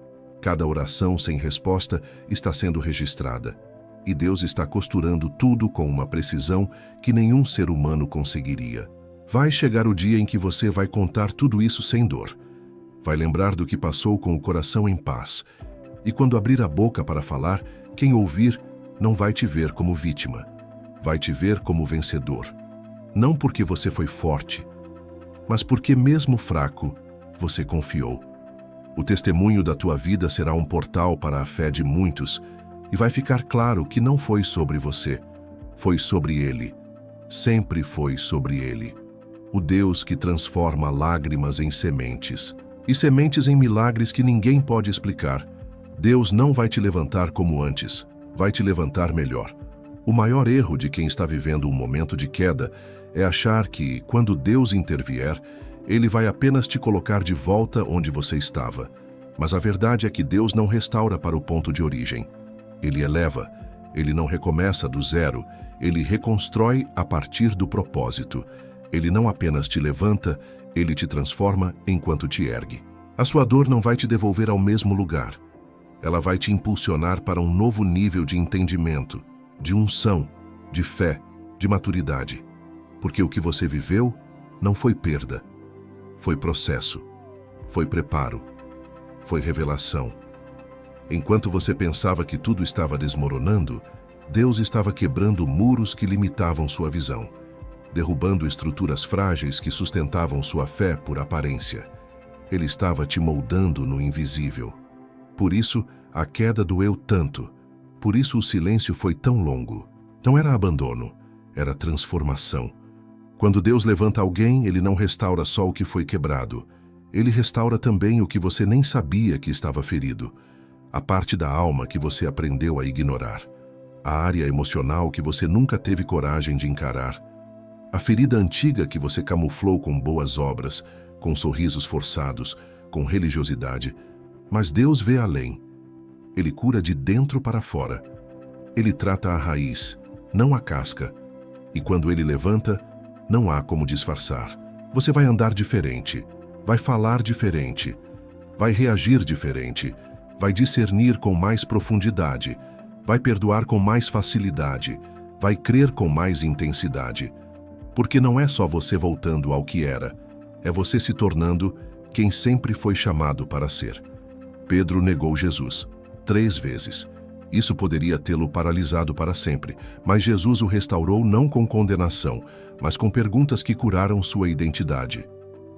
Cada oração sem resposta está sendo registrada. E Deus está costurando tudo com uma precisão que nenhum ser humano conseguiria. Vai chegar o dia em que você vai contar tudo isso sem dor. Vai lembrar do que passou com o coração em paz. E quando abrir a boca para falar, quem ouvir não vai te ver como vítima. Vai te ver como vencedor. Não porque você foi forte, mas porque mesmo fraco, você confiou. O testemunho da tua vida será um portal para a fé de muitos, e vai ficar claro que não foi sobre você, foi sobre Ele. Sempre foi sobre Ele. O Deus que transforma lágrimas em sementes. e sementes em milagres que ninguém pode explicar. Deus não vai te levantar como antes, vai te levantar melhor. O maior erro de quem está vivendo um momento de queda é achar que, quando Deus intervier, Ele vai apenas te colocar de volta onde você estava. Mas a verdade é que Deus não restaura para o ponto de origem. Ele eleva, Ele não recomeça do zero, Ele reconstrói a partir do propósito. Ele não apenas te levanta, Ele te transforma enquanto te ergue. A sua dor não vai te devolver ao mesmo lugar. Ela vai te impulsionar para um novo nível de entendimento, de unção, de fé, de maturidade. Porque o que você viveu não foi perda, foi processo, foi preparo, foi revelação. Enquanto você pensava que tudo estava desmoronando, Deus estava quebrando muros que limitavam sua visão, derrubando estruturas frágeis que sustentavam sua fé por aparência. Ele estava te moldando no invisível. Por isso, a queda doeu tanto. Por isso o silêncio foi tão longo. Não era abandono, era transformação. Quando Deus levanta alguém, Ele não restaura só o que foi quebrado. Ele restaura também o que você nem sabia que estava ferido. A parte da alma que você aprendeu a ignorar. A área emocional que você nunca teve coragem de encarar. A ferida antiga que você camuflou com boas obras, com sorrisos forçados, com religiosidade. Mas Deus vê além. Ele cura de dentro para fora. Ele trata a raiz, não a casca. E quando Ele levanta, não há como disfarçar. Você vai andar diferente, vai falar diferente, vai reagir diferente, vai discernir com mais profundidade, vai perdoar com mais facilidade, vai crer com mais intensidade. Porque não é só você voltando ao que era, é você se tornando quem sempre foi chamado para ser. Pedro negou Jesus 3 vezes. Isso poderia tê-lo paralisado para sempre, mas Jesus o restaurou não com condenação, mas com perguntas que curaram sua identidade.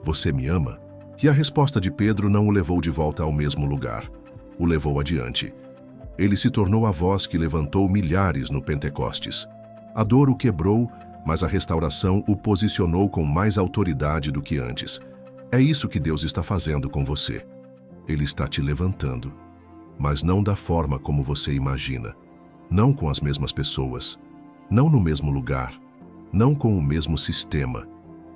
Você me ama? E a resposta de Pedro não o levou de volta ao mesmo lugar. O levou adiante. Ele se tornou a voz que levantou milhares no Pentecostes. A dor o quebrou, mas a restauração o posicionou com mais autoridade do que antes. É isso que Deus está fazendo com você. Ele está te levantando, mas não da forma como você imagina. Não com as mesmas pessoas, não no mesmo lugar, não com o mesmo sistema.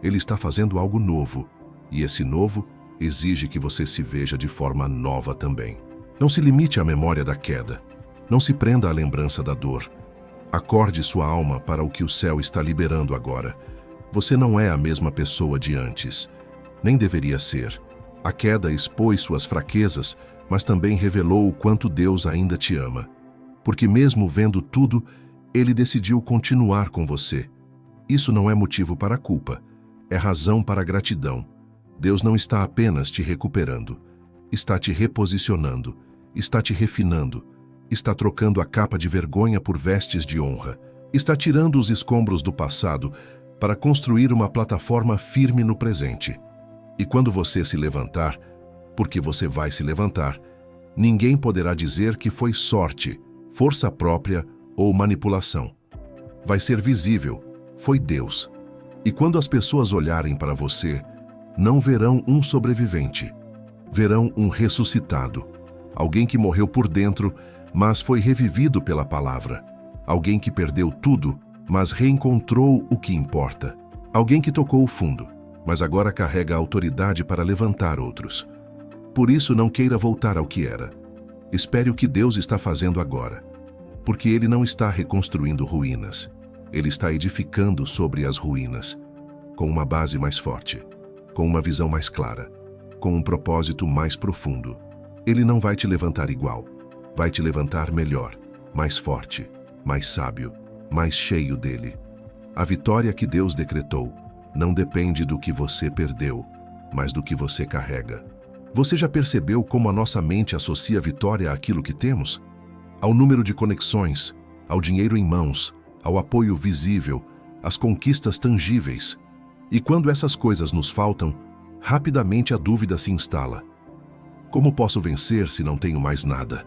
Ele está fazendo algo novo, e esse novo exige que você se veja de forma nova também. Não se limite à memória da queda. Não se prenda à lembrança da dor. Acorde sua alma para o que o céu está liberando agora. Você não é a mesma pessoa de antes. Nem deveria ser. A queda expôs suas fraquezas, mas também revelou o quanto Deus ainda te ama. Porque mesmo vendo tudo, Ele decidiu continuar com você. Isso não é motivo para culpa, é razão para gratidão. Deus não está apenas te recuperando, está te reposicionando, está te refinando, está trocando a capa de vergonha por vestes de honra, está tirando os escombros do passado para construir uma plataforma firme no presente. E quando você se levantar, porque você vai se levantar, ninguém poderá dizer que foi sorte, força própria ou manipulação. Vai ser visível, foi Deus. E quando as pessoas olharem para você, não verão um sobrevivente, verão um ressuscitado, alguém que morreu por dentro, mas foi revivido pela palavra, alguém que perdeu tudo, mas reencontrou o que importa, alguém que tocou o fundo, mas agora carrega a autoridade para levantar outros. Por isso, não queira voltar ao que era. Espere o que Deus está fazendo agora, porque Ele não está reconstruindo ruínas. Ele está edificando sobre as ruínas, com uma base mais forte, com uma visão mais clara, com um propósito mais profundo. Ele não vai te levantar igual, vai te levantar melhor, mais forte, mais sábio, mais cheio dele. A vitória que Deus decretou não depende do que você perdeu, mas do que você carrega. Você já percebeu como a nossa mente associa a vitória àquilo que temos? Ao número de conexões, ao dinheiro em mãos, ao apoio visível, às conquistas tangíveis. E quando essas coisas nos faltam, rapidamente a dúvida se instala. Como posso vencer se não tenho mais nada?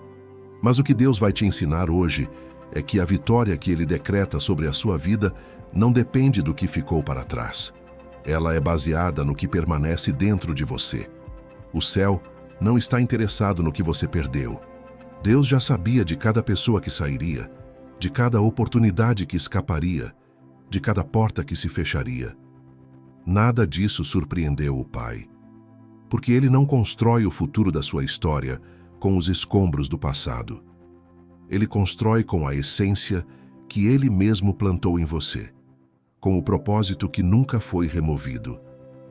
Mas o que Deus vai te ensinar hoje é que a vitória que Ele decreta sobre a sua vida não depende do que ficou para trás. Ela é baseada no que permanece dentro de você. O céu não está interessado no que você perdeu. Deus já sabia de cada pessoa que sairia, de cada oportunidade que escaparia, de cada porta que se fecharia. Nada disso surpreendeu o Pai, porque Ele não constrói o futuro da sua história com os escombros do passado. Ele constrói com a essência que Ele mesmo plantou em você, com o propósito que nunca foi removido,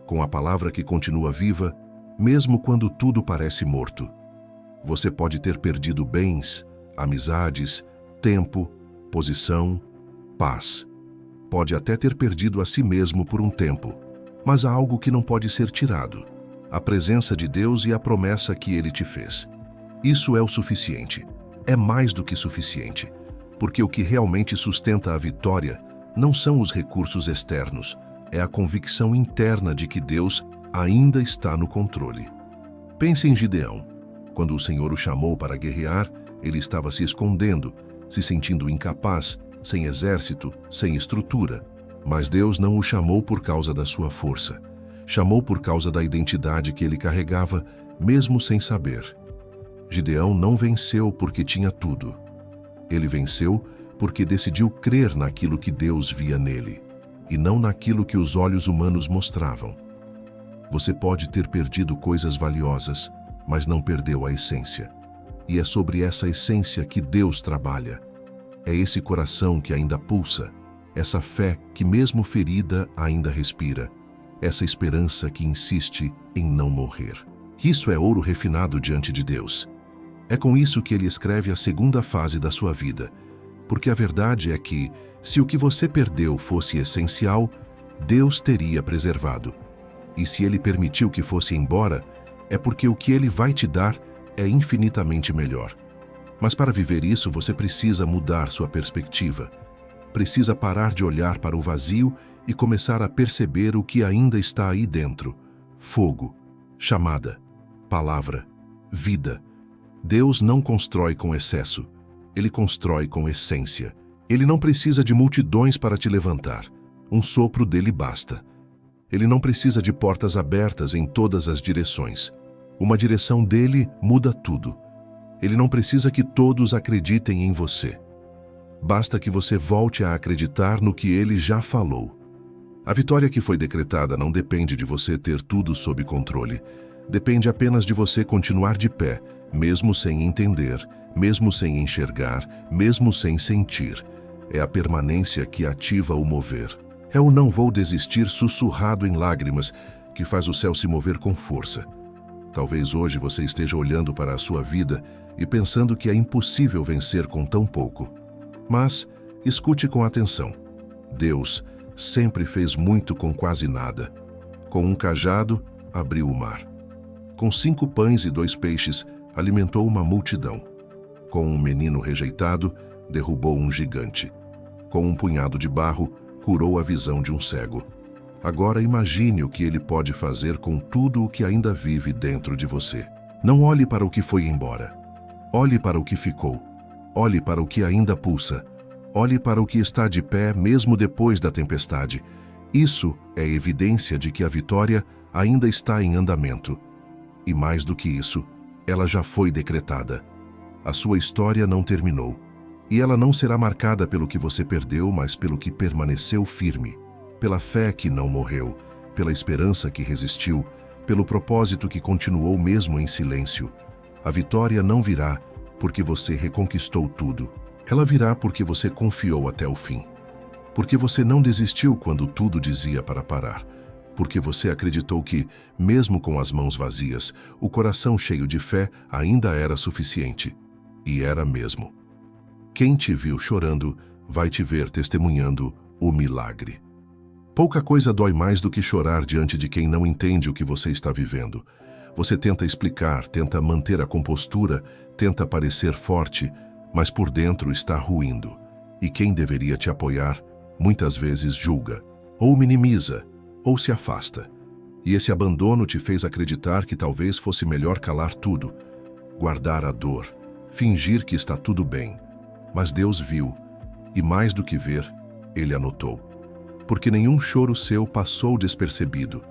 com a palavra que continua viva, mesmo quando tudo parece morto. Você pode ter perdido bens, amizades, tempo, posição, paz. Pode até ter perdido a si mesmo por um tempo, mas há algo que não pode ser tirado: a presença de Deus e a promessa que Ele te fez. Isso é o suficiente. É mais do que suficiente, porque o que realmente sustenta a vitória não são os recursos externos, é a convicção interna de que Deus ainda está no controle. Pense em Gideão. Quando o Senhor o chamou para guerrear, ele estava se escondendo, se sentindo incapaz, sem exército, sem estrutura. Mas Deus não o chamou por causa da sua força. Chamou por causa da identidade que ele carregava, mesmo sem saber. Gideão não venceu porque tinha tudo. Ele venceu porque decidiu crer naquilo que Deus via nele, e não naquilo que os olhos humanos mostravam. Você pode ter perdido coisas valiosas, mas não perdeu a essência. E é sobre essa essência que Deus trabalha. É esse coração que ainda pulsa, essa fé que mesmo ferida ainda respira, essa esperança que insiste em não morrer. Isso é ouro refinado diante de Deus. É com isso que Ele escreve a segunda fase da sua vida, porque a verdade é que, se o que você perdeu fosse essencial, Deus teria preservado. E se Ele permitiu que fosse embora, é porque o que Ele vai te dar é infinitamente melhor. Mas para viver isso, você precisa mudar sua perspectiva. Precisa parar de olhar para o vazio e começar a perceber o que ainda está aí dentro. Fogo, chamada, palavra, vida. Deus não constrói com excesso. Ele constrói com essência. Ele não precisa de multidões para te levantar. Um sopro dele basta. Ele não precisa de portas abertas em todas as direções. Uma direção dele muda tudo. Ele não precisa que todos acreditem em você. Basta que você volte a acreditar no que ele já falou. A vitória que foi decretada não depende de você ter tudo sob controle. Depende apenas de você continuar de pé, mesmo sem entender, mesmo sem enxergar, mesmo sem sentir. É a permanência que ativa o mover. É o não vou desistir sussurrado em lágrimas que faz o céu se mover com força. Talvez hoje você esteja olhando para a sua vida e pensando que é impossível vencer com tão pouco. Mas escute com atenção. Deus sempre fez muito com quase nada. Com um cajado, abriu o mar. Com 5 pães e 2 peixes, alimentou uma multidão. Com um menino rejeitado, derrubou um gigante. Com um punhado de barro, curou a visão de um cego. Agora imagine o que ele pode fazer com tudo o que ainda vive dentro de você. Não olhe para o que foi embora. Olhe para o que ficou. Olhe para o que ainda pulsa. Olhe para o que está de pé mesmo depois da tempestade. Isso é evidência de que a vitória ainda está em andamento. E mais do que isso, ela já foi decretada. A sua história não terminou. E ela não será marcada pelo que você perdeu, mas pelo que permaneceu firme. Pela fé que não morreu, pela esperança que resistiu, pelo propósito que continuou mesmo em silêncio. A vitória não virá porque você reconquistou tudo. Ela virá porque você confiou até o fim. Porque você não desistiu quando tudo dizia para parar. Porque você acreditou que, mesmo com as mãos vazias, o coração cheio de fé ainda era suficiente. E era mesmo. Quem te viu chorando vai te ver testemunhando o milagre. Pouca coisa dói mais do que chorar diante de quem não entende o que você está vivendo. Você tenta explicar, tenta manter a compostura, tenta parecer forte, mas por dentro está ruindo. E quem deveria te apoiar, muitas vezes julga, ou minimiza, ou se afasta. E esse abandono te fez acreditar que talvez fosse melhor calar tudo, guardar a dor, fingir que está tudo bem. Mas Deus viu, e mais do que ver, Ele anotou. Porque nenhum choro seu passou despercebido,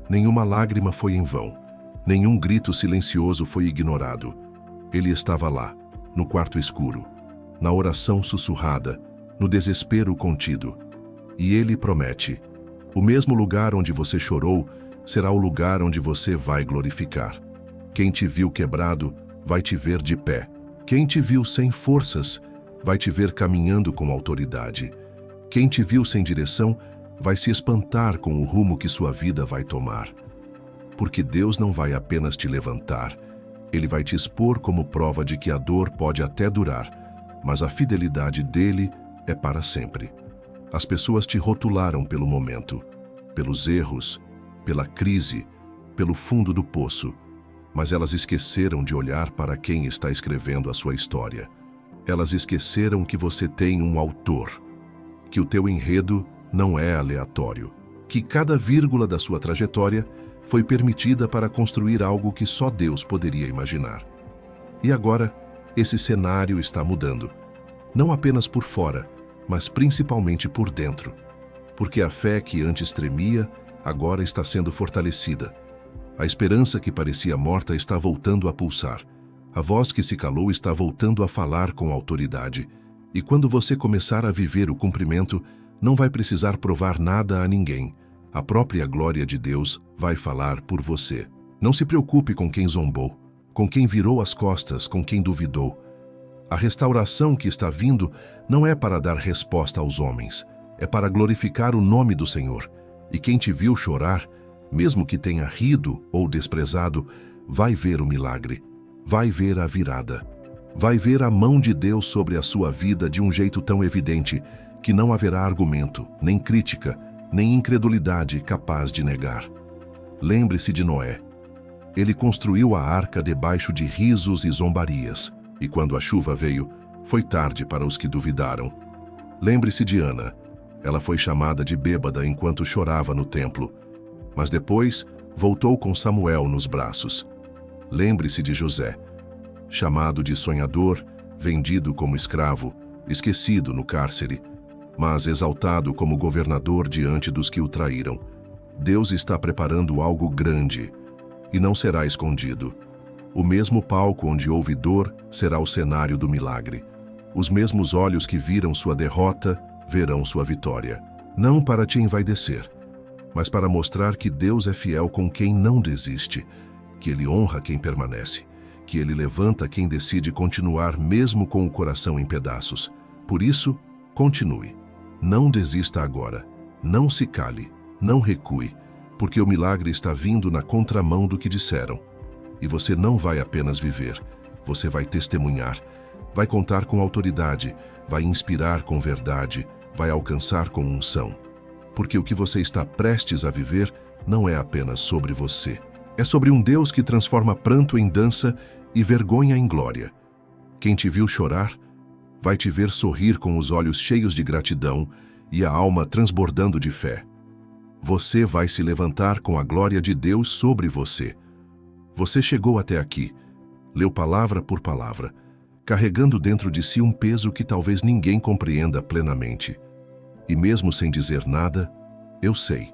nenhuma lágrima foi em vão. Nenhum grito silencioso foi ignorado. Ele estava lá, no quarto escuro, na oração sussurrada, no desespero contido. E ele promete: o mesmo lugar onde você chorou será o lugar onde você vai glorificar. Quem te viu quebrado vai te ver de pé. Quem te viu sem forças vai te ver caminhando com autoridade. Quem te viu sem direção vai se espantar com o rumo que sua vida vai tomar. Porque Deus não vai apenas te levantar, Ele vai te expor como prova de que a dor pode até durar, mas a fidelidade dele é para sempre. As pessoas te rotularam pelo momento, pelos erros, pela crise, pelo fundo do poço, mas elas esqueceram de olhar para quem está escrevendo a sua história. Elas esqueceram que você tem um autor, que o teu enredo não é aleatório, que cada vírgula da sua trajetória foi permitida para construir algo que só Deus poderia imaginar. E agora, esse cenário está mudando, não apenas por fora, mas principalmente por dentro, porque a fé que antes tremia, agora está sendo fortalecida. A esperança que parecia morta está voltando a pulsar. A voz que se calou está voltando a falar com autoridade. E quando você começar a viver o cumprimento, não vai precisar provar nada a ninguém. A própria glória de Deus vai falar por você. Não se preocupe com quem zombou, com quem virou as costas, com quem duvidou. A restauração que está vindo não é para dar resposta aos homens, é para glorificar o nome do Senhor. E quem te viu chorar, mesmo que tenha rido ou desprezado, vai ver o milagre, vai ver a virada, vai ver a mão de Deus sobre a sua vida de um jeito tão evidente que não haverá argumento, nem crítica, nem incredulidade capaz de negar. Lembre-se de Noé. Ele construiu a arca debaixo de risos e zombarias, e quando a chuva veio, foi tarde para os que duvidaram. Lembre-se de Ana. Ela foi chamada de bêbada enquanto chorava no templo, mas depois voltou com Samuel nos braços. Lembre-se de José, chamado de sonhador, vendido como escravo, esquecido no cárcere, mas exaltado como governador diante dos que o traíram. Deus está preparando algo grande e não será escondido. O mesmo palco onde houve dor será o cenário do milagre. Os mesmos olhos que viram sua derrota verão sua vitória. Não para te envaidecer, mas para mostrar que Deus é fiel com quem não desiste, que Ele honra quem permanece, que Ele levanta quem decide continuar mesmo com o coração em pedaços. Por isso, continue. Não desista agora. Não se cale. Não recue, porque o milagre está vindo na contramão do que disseram. E você não vai apenas viver, você vai testemunhar, vai contar com autoridade, vai inspirar com verdade, vai alcançar com unção. Porque o que você está prestes a viver não é apenas sobre você. É sobre um Deus que transforma pranto em dança e vergonha em glória. Quem te viu chorar, vai te ver sorrir com os olhos cheios de gratidão e a alma transbordando de fé. Você vai se levantar com a glória de Deus sobre você. Você chegou até aqui, leu palavra por palavra, carregando dentro de si um peso que talvez ninguém compreenda plenamente. E mesmo sem dizer nada, eu sei.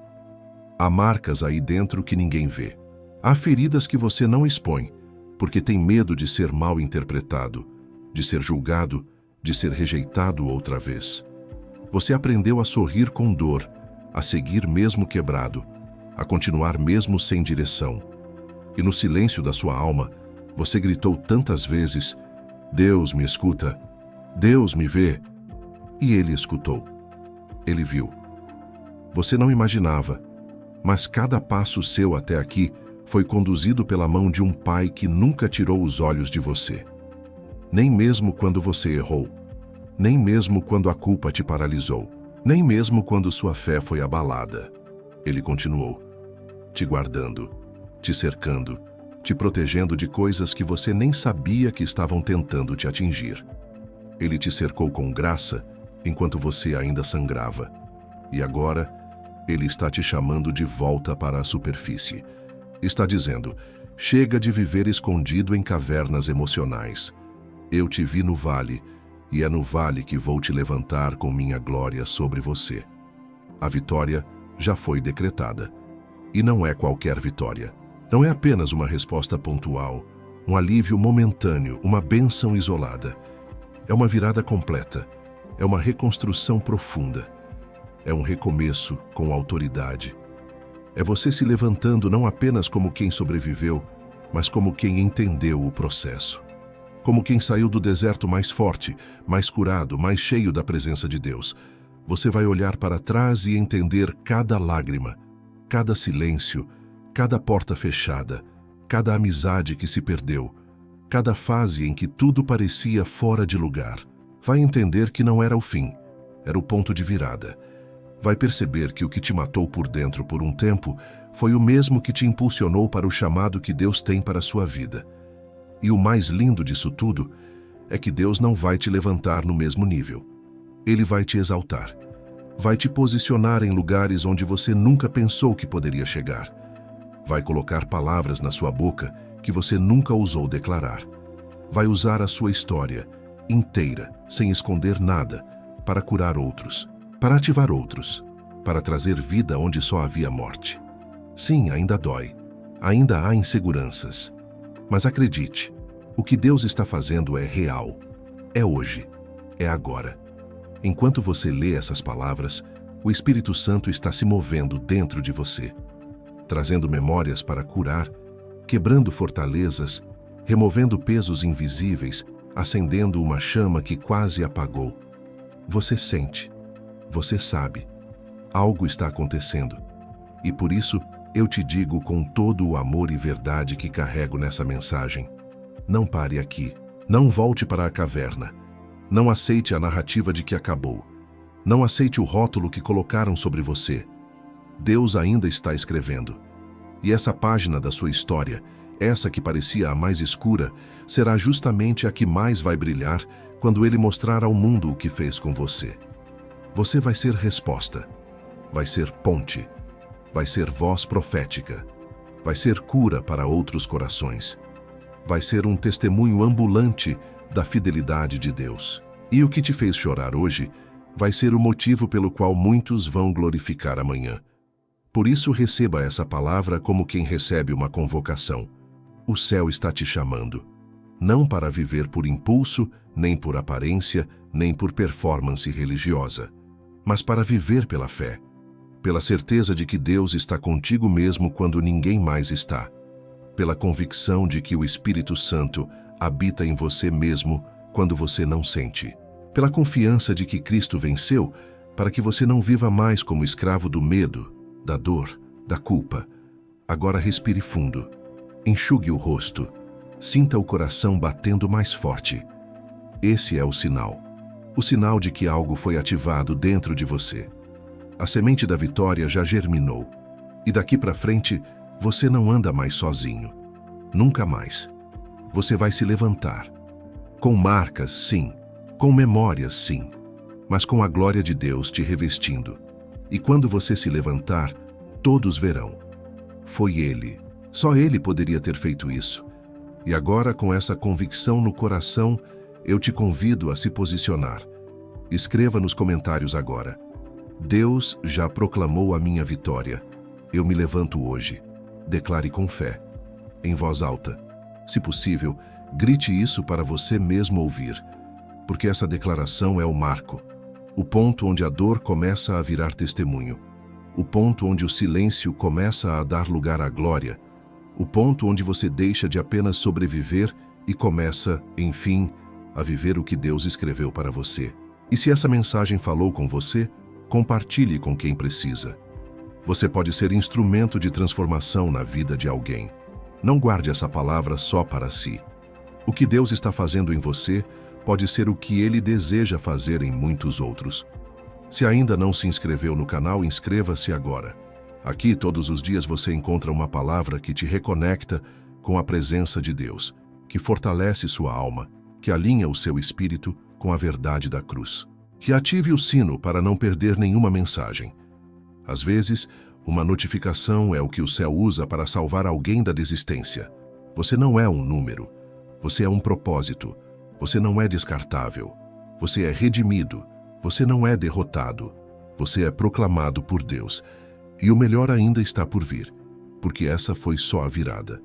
Há marcas aí dentro que ninguém vê. Há feridas que você não expõe, porque tem medo de ser mal interpretado, de ser julgado, de ser rejeitado outra vez. Você aprendeu a sorrir com dor, a seguir mesmo quebrado, a continuar mesmo sem direção. E no silêncio da sua alma, você gritou tantas vezes: Deus me escuta, Deus me vê. E Ele escutou. Ele viu. Você não imaginava, mas cada passo seu até aqui foi conduzido pela mão de um Pai que nunca tirou os olhos de você. Nem mesmo quando você errou, nem mesmo quando a culpa te paralisou, nem mesmo quando sua fé foi abalada. Ele continuou, te guardando, te cercando, te protegendo de coisas que você nem sabia que estavam tentando te atingir. Ele te cercou com graça enquanto você ainda sangrava. E agora, Ele está te chamando de volta para a superfície. Está dizendo, chega de viver escondido em cavernas emocionais. Eu te vi no vale, e é no vale que vou te levantar com minha glória sobre você. A vitória já foi decretada. E não é qualquer vitória. Não é apenas uma resposta pontual, um alívio momentâneo, uma bênção isolada. É uma virada completa, é uma reconstrução profunda. É um recomeço com autoridade. É você se levantando não apenas como quem sobreviveu, mas como quem entendeu o processo. Como quem saiu do deserto mais forte, mais curado, mais cheio da presença de Deus. Você vai olhar para trás e entender cada lágrima, cada silêncio, cada porta fechada, cada amizade que se perdeu, cada fase em que tudo parecia fora de lugar. Vai entender que não era o fim, era o ponto de virada. Vai perceber que o que te matou por dentro por um tempo foi o mesmo que te impulsionou para o chamado que Deus tem para a sua vida. E o mais lindo disso tudo é que Deus não vai te levantar no mesmo nível. Ele vai te exaltar. Vai te posicionar em lugares onde você nunca pensou que poderia chegar. Vai colocar palavras na sua boca que você nunca ousou declarar. Vai usar a sua história inteira, sem esconder nada, para curar outros, para ativar outros, para trazer vida onde só havia morte. Sim, ainda dói. Ainda há inseguranças. Mas acredite, o que Deus está fazendo é real. É hoje. É agora. Enquanto você lê essas palavras, o Espírito Santo está se movendo dentro de você, trazendo memórias para curar, quebrando fortalezas, removendo pesos invisíveis, acendendo uma chama que quase apagou. Você sente, você sabe, algo está acontecendo. E por isso, eu te digo com todo o amor e verdade que carrego nessa mensagem: não pare aqui, não volte para a caverna, não aceite a narrativa de que acabou, não aceite o rótulo que colocaram sobre você. Deus ainda está escrevendo. E essa página da sua história, essa que parecia a mais escura, será justamente a que mais vai brilhar quando Ele mostrar ao mundo o que fez com você. Você vai ser resposta, vai ser ponte, vai ser voz profética, vai ser cura para outros corações, vai ser um testemunho ambulante da fidelidade de Deus. E o que te fez chorar hoje vai ser o motivo pelo qual muitos vão glorificar amanhã. Por isso receba essa palavra como quem recebe uma convocação. O céu está te chamando, não para viver por impulso, nem por aparência, nem por performance religiosa, mas para viver pela fé, pela certeza de que Deus está contigo mesmo quando ninguém mais está, pela convicção de que o Espírito Santo habita em você mesmo quando você não sente, pela confiança de que Cristo venceu para que você não viva mais como escravo do medo, da dor, da culpa. Agora respire fundo, enxugue o rosto, sinta o coração batendo mais forte. Esse é o sinal de que algo foi ativado dentro de você. A semente da vitória já germinou, e daqui para frente você não anda mais sozinho. Nunca mais. Você vai se levantar. Com marcas, sim. Com memórias, sim. Mas com a glória de Deus te revestindo. E quando você se levantar, todos verão. Foi Ele. Só Ele poderia ter feito isso. E agora, com essa convicção no coração, eu te convido a se posicionar. Escreva nos comentários agora: Deus já proclamou a minha vitória. Eu me levanto hoje. Declare com fé. Em voz alta. Se possível, grite isso para você mesmo ouvir. Porque essa declaração é o marco. O ponto onde a dor começa a virar testemunho. O ponto onde o silêncio começa a dar lugar à glória. O ponto onde você deixa de apenas sobreviver e começa, enfim, a viver o que Deus escreveu para você. E se essa mensagem falou com você, compartilhe com quem precisa. Você pode ser instrumento de transformação na vida de alguém. Não guarde essa palavra só para si. O que Deus está fazendo em você pode ser o que Ele deseja fazer em muitos outros. Se ainda não se inscreveu no canal, inscreva-se agora. Aqui, todos os dias, você encontra uma palavra que te reconecta com a presença de Deus, que fortalece sua alma, que alinha o seu espírito com a verdade da cruz. Que ative o sino para não perder nenhuma mensagem. Às vezes, uma notificação é o que o céu usa para salvar alguém da desistência. Você não é um número. Você é um propósito. Você não é descartável. Você é redimido. Você não é derrotado. Você é proclamado por Deus. E o melhor ainda está por vir. porque essa foi só a virada.